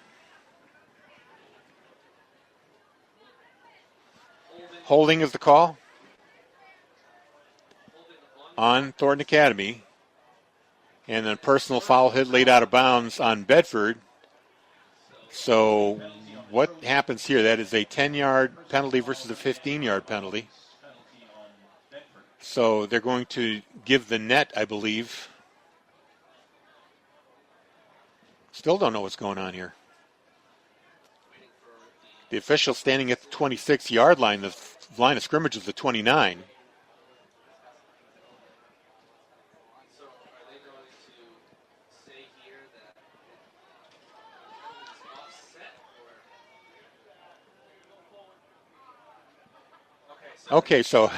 Holding is the call on Thornton Academy. And then personal foul hit laid out of bounds on Bedford. So what happens here? That is a 10-yard penalty versus a 15-yard penalty. So they're going to give the net, I believe. Still don't know what's going on here. The official standing at the 26-yard line. The line of scrimmage is the 29. Okay, so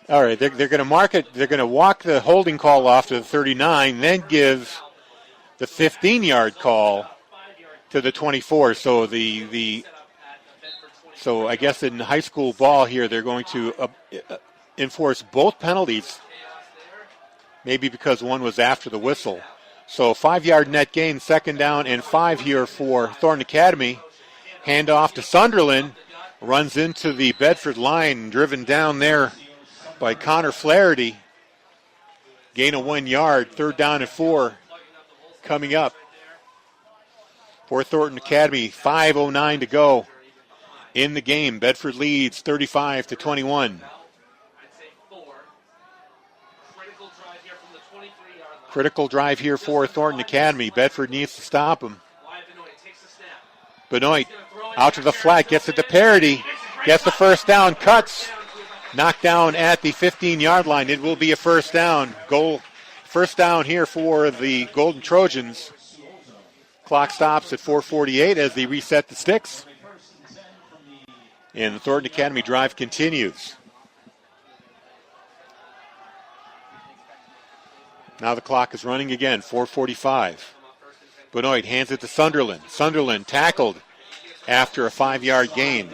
all right, they're going to mark it. They're going to walk the holding call off to the 39, then give the 15-yard call to the 24. So so I guess in high school ball here, they're going to enforce both penalties, maybe because one was after the whistle. So 5-yard net gain, 2nd down and 5 here for Thornton Academy. Handoff to Sunderland. Runs into the Bedford line, driven down there by Connor Flaherty. Gain of 1 yard, 3rd down and 4 coming up for Thornton Academy. 5:09 to go in the game. Bedford leads 35-21. Critical drive here for Thornton Academy. Bedford needs to stop him. Benoit out to the flat, gets it to Parody, gets the first down, cuts, knocked down at the 15-yard line. It will be a first down. First down here for the Golden Trojans. Clock stops at 4:48 as they reset the sticks. And the Thornton Academy drive continues. Now the clock is running again, 4:45. Benoit hands it to Sunderland. Sunderland tackled after a 5-yard gain.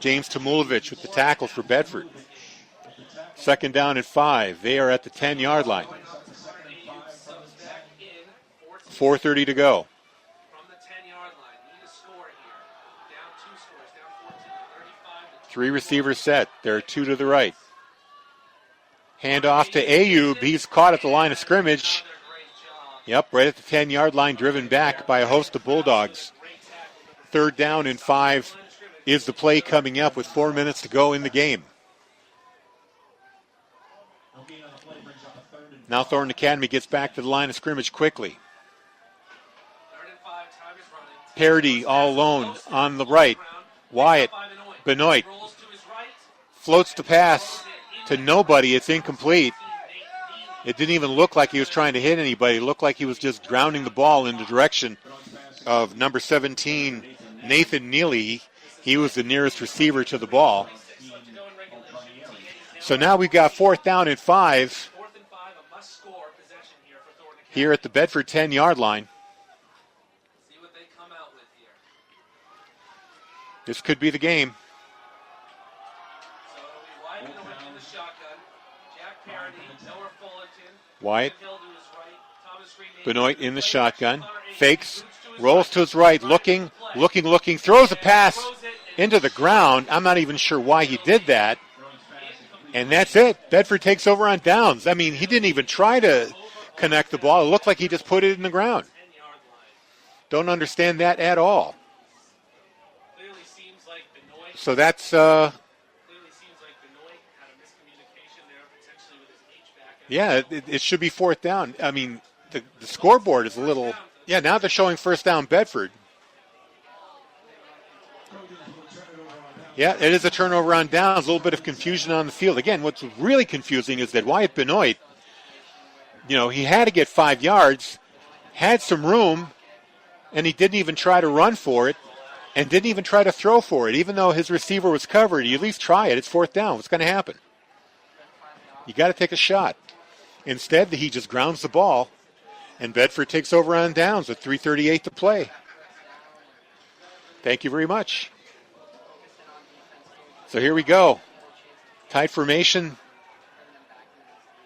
James Tamulovic with the tackle for Bedford. 2nd down and 5. They are at the 10-yard line. 4:30 to go. From the 10-yard line, need a score here. Down 2 scores, down 14, 35 to 3 receivers set. There are 2 to the right. Hand off to Ayub. He's caught at the line of scrimmage. Yep, right at the 10-yard line, driven back by a host of Bulldogs. 3rd down and 5 is the play coming up with 4 minutes to go in the game. Now Thornton Academy gets back to the line of scrimmage quickly. Parody all alone on the right. Wyatt, Benoit, floats the pass to nobody. It's incomplete. It didn't even look like he was trying to hit anybody. It looked like he was just grounding the ball in the direction of number 17, Nathan Neely. He was the nearest receiver to the ball. So now we've got 4th down and 5 here at the Bedford 10-yard line. This could be the game. Wyatt. Benoit in the shotgun. Fakes. Rolls to his right. Looking. Throws a pass into the ground. I'm not even sure why he did that. And that's it. Bedford takes over on downs. I mean, he didn't even try to connect the ball. It looked like he just put it in the ground. Don't understand that at all. So that's... Yeah, it should be 4th down. I mean, the scoreboard is a little... Yeah, now they're showing 1st down Bedford. Yeah, it is a turnover on downs. A little bit of confusion on the field. Again, what's really confusing is that Wyatt Benoit, he had to get 5 yards, had some room, and he didn't even try to run for it, and didn't even try to throw for it. Even though his receiver was covered, you at least try it. It's 4th down. What's going to happen? You got to take a shot. Instead, he just grounds the ball, and Bedford takes over on downs with 3:38 to play. Thank you very much. So here we go. Tight formation.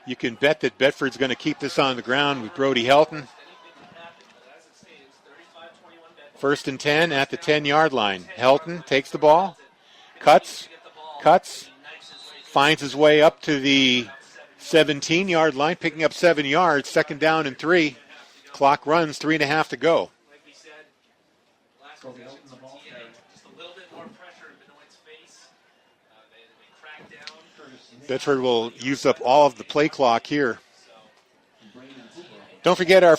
You can bet that Bedford's going to keep this on the ground with Brody Helton. 1st and 10 at the 10-yard line. Helton takes the ball, cuts, finds his way up to the 17-yard line, picking up 7 yards. 2nd down and 3. Clock runs, 3.5 to go. Bedford will use up all of the play clock here. Don't forget our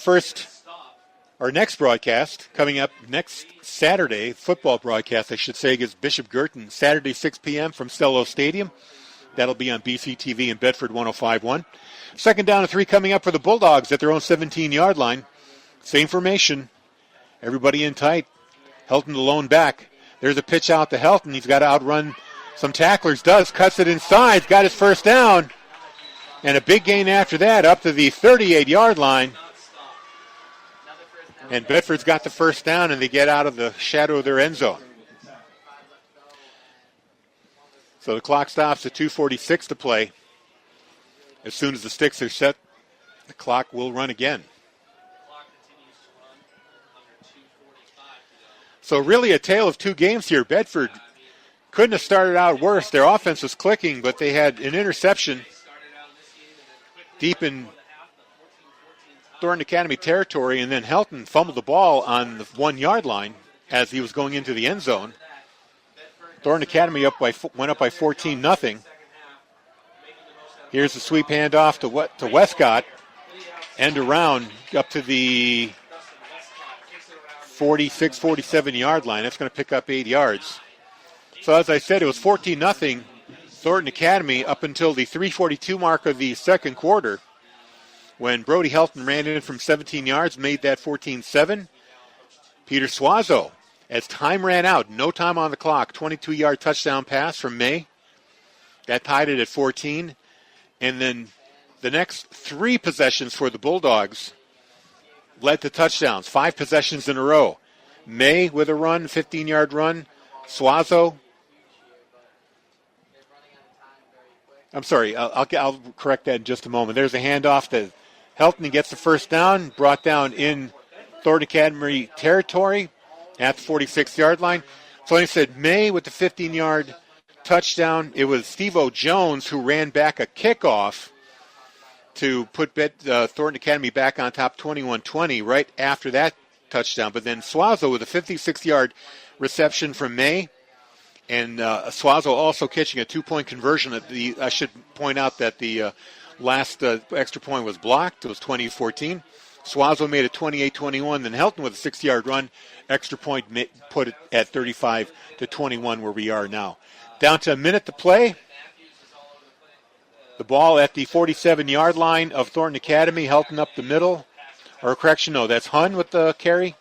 next broadcast coming up next Saturday, football broadcast, I should say, against Bishop Girton, Saturday, 6 p.m. from Stello Stadium. That'll be on BCTV and Bedford 105.1. 2nd down and 3 coming up for the Bulldogs at their own 17-yard line. Same formation. Everybody in tight. Helton the lone back. There's a pitch out to Helton. He's got to outrun some tacklers. Cuts it inside. Got his 1st down. And a big gain after that up to the 38-yard line. And Bedford's got the 1st down, and they get out of the shadow of their end zone. So the clock stops at 2:46 to play. As soon as the sticks are set, the clock will run again. So really a tale of 2 games here. Bedford couldn't have started out worse. Their offense was clicking, but they had an interception deep in Thornton Academy territory, and then Helton fumbled the ball on the 1-yard line as he was going into the end zone. Thornton Academy went up by 14-0. Here's the sweep handoff to Westcott. End around up to the 46, 47-yard line. That's going to pick up 8 yards. So as I said, it was 14-0 Thornton Academy up until the 3:42 mark of the second quarter, when Brody Helton ran in from 17 yards, made that 14-7. Peter Suazo, as time ran out, no time on the clock, 22-yard touchdown pass from May. That tied it at 14. And then The next 3 possessions for the Bulldogs led to touchdowns, 5 possessions in a row. May with a run, 15-yard run. Suazo. I'm sorry, I'll correct that in just a moment. There's a handoff to Helton, gets the first down, brought down in Thornton Academy territory at the 46-yard line. So like I said, May with the 15-yard touchdown. It was Steve-O Jones who ran back a kickoff to put Thornton Academy back on top 21-20 right after that touchdown. But then Suazo with a 56-yard reception from May. And Suazo also catching a 2-point conversion. I should point out that the last extra point was blocked. It was 20-14. Suazo made it 28-21. Then Helton with a 6-yard run. Extra point put it at 35-21 where we are now. Down to a minute to play. The ball at the 47-yard line of Thornton Academy. Helton up the middle. Or correction, no, that's Hun with the carry.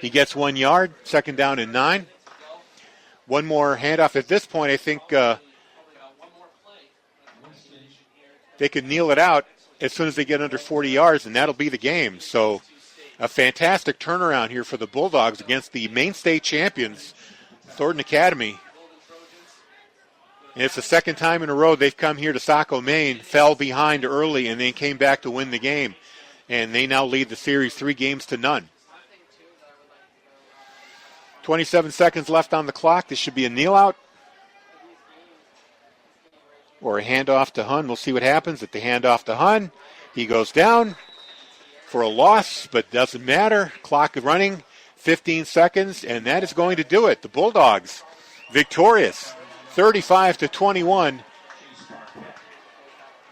He gets 1 yard. 2nd down and 9. One more handoff. At this point, I think they could kneel it out as soon as they get under 40 yards, and that'll be the game. So a fantastic turnaround here for the Bulldogs against the Maine State champions, Thornton Academy. And it's the second time in a row they've come here to Saco, Maine, fell behind early, and then came back to win the game. And they now lead the series 3-0. 27 seconds left on the clock. This should be a kneel out or a handoff to Hun. We'll see what happens at the handoff to Hun. He goes down for a loss, but doesn't matter. Clock is running, 15 seconds, and that is going to do it. The Bulldogs victorious, 35-21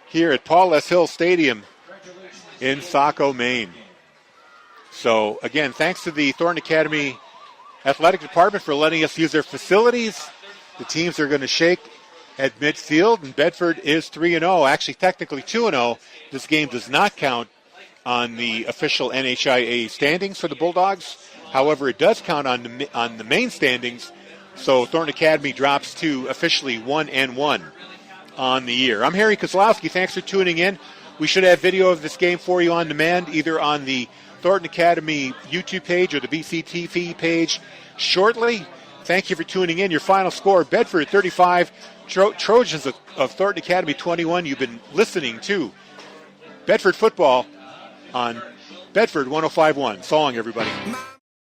here at Paul S. Hill Stadium in Saco, Maine. So, again, thanks to the Thornton Academy Athletic Department for letting us use their facilities. The teams are going to shake at midfield, and Bedford is 3-0, actually technically 2-0. This game does not count on the official NHIA standings for the Bulldogs. However, it does count on the main standings, so Thornton Academy drops to officially 1-1 on the year. I'm Harry Kozlowski. Thanks for tuning in. We should have video of this game for you on demand, either on the Thornton Academy YouTube page or the BCTV page shortly. Thank you for tuning in. Your final score, Bedford 35, Trojans of Thornton Academy 21. You've been listening to Bedford football on Bedford 105.1. So long, everybody.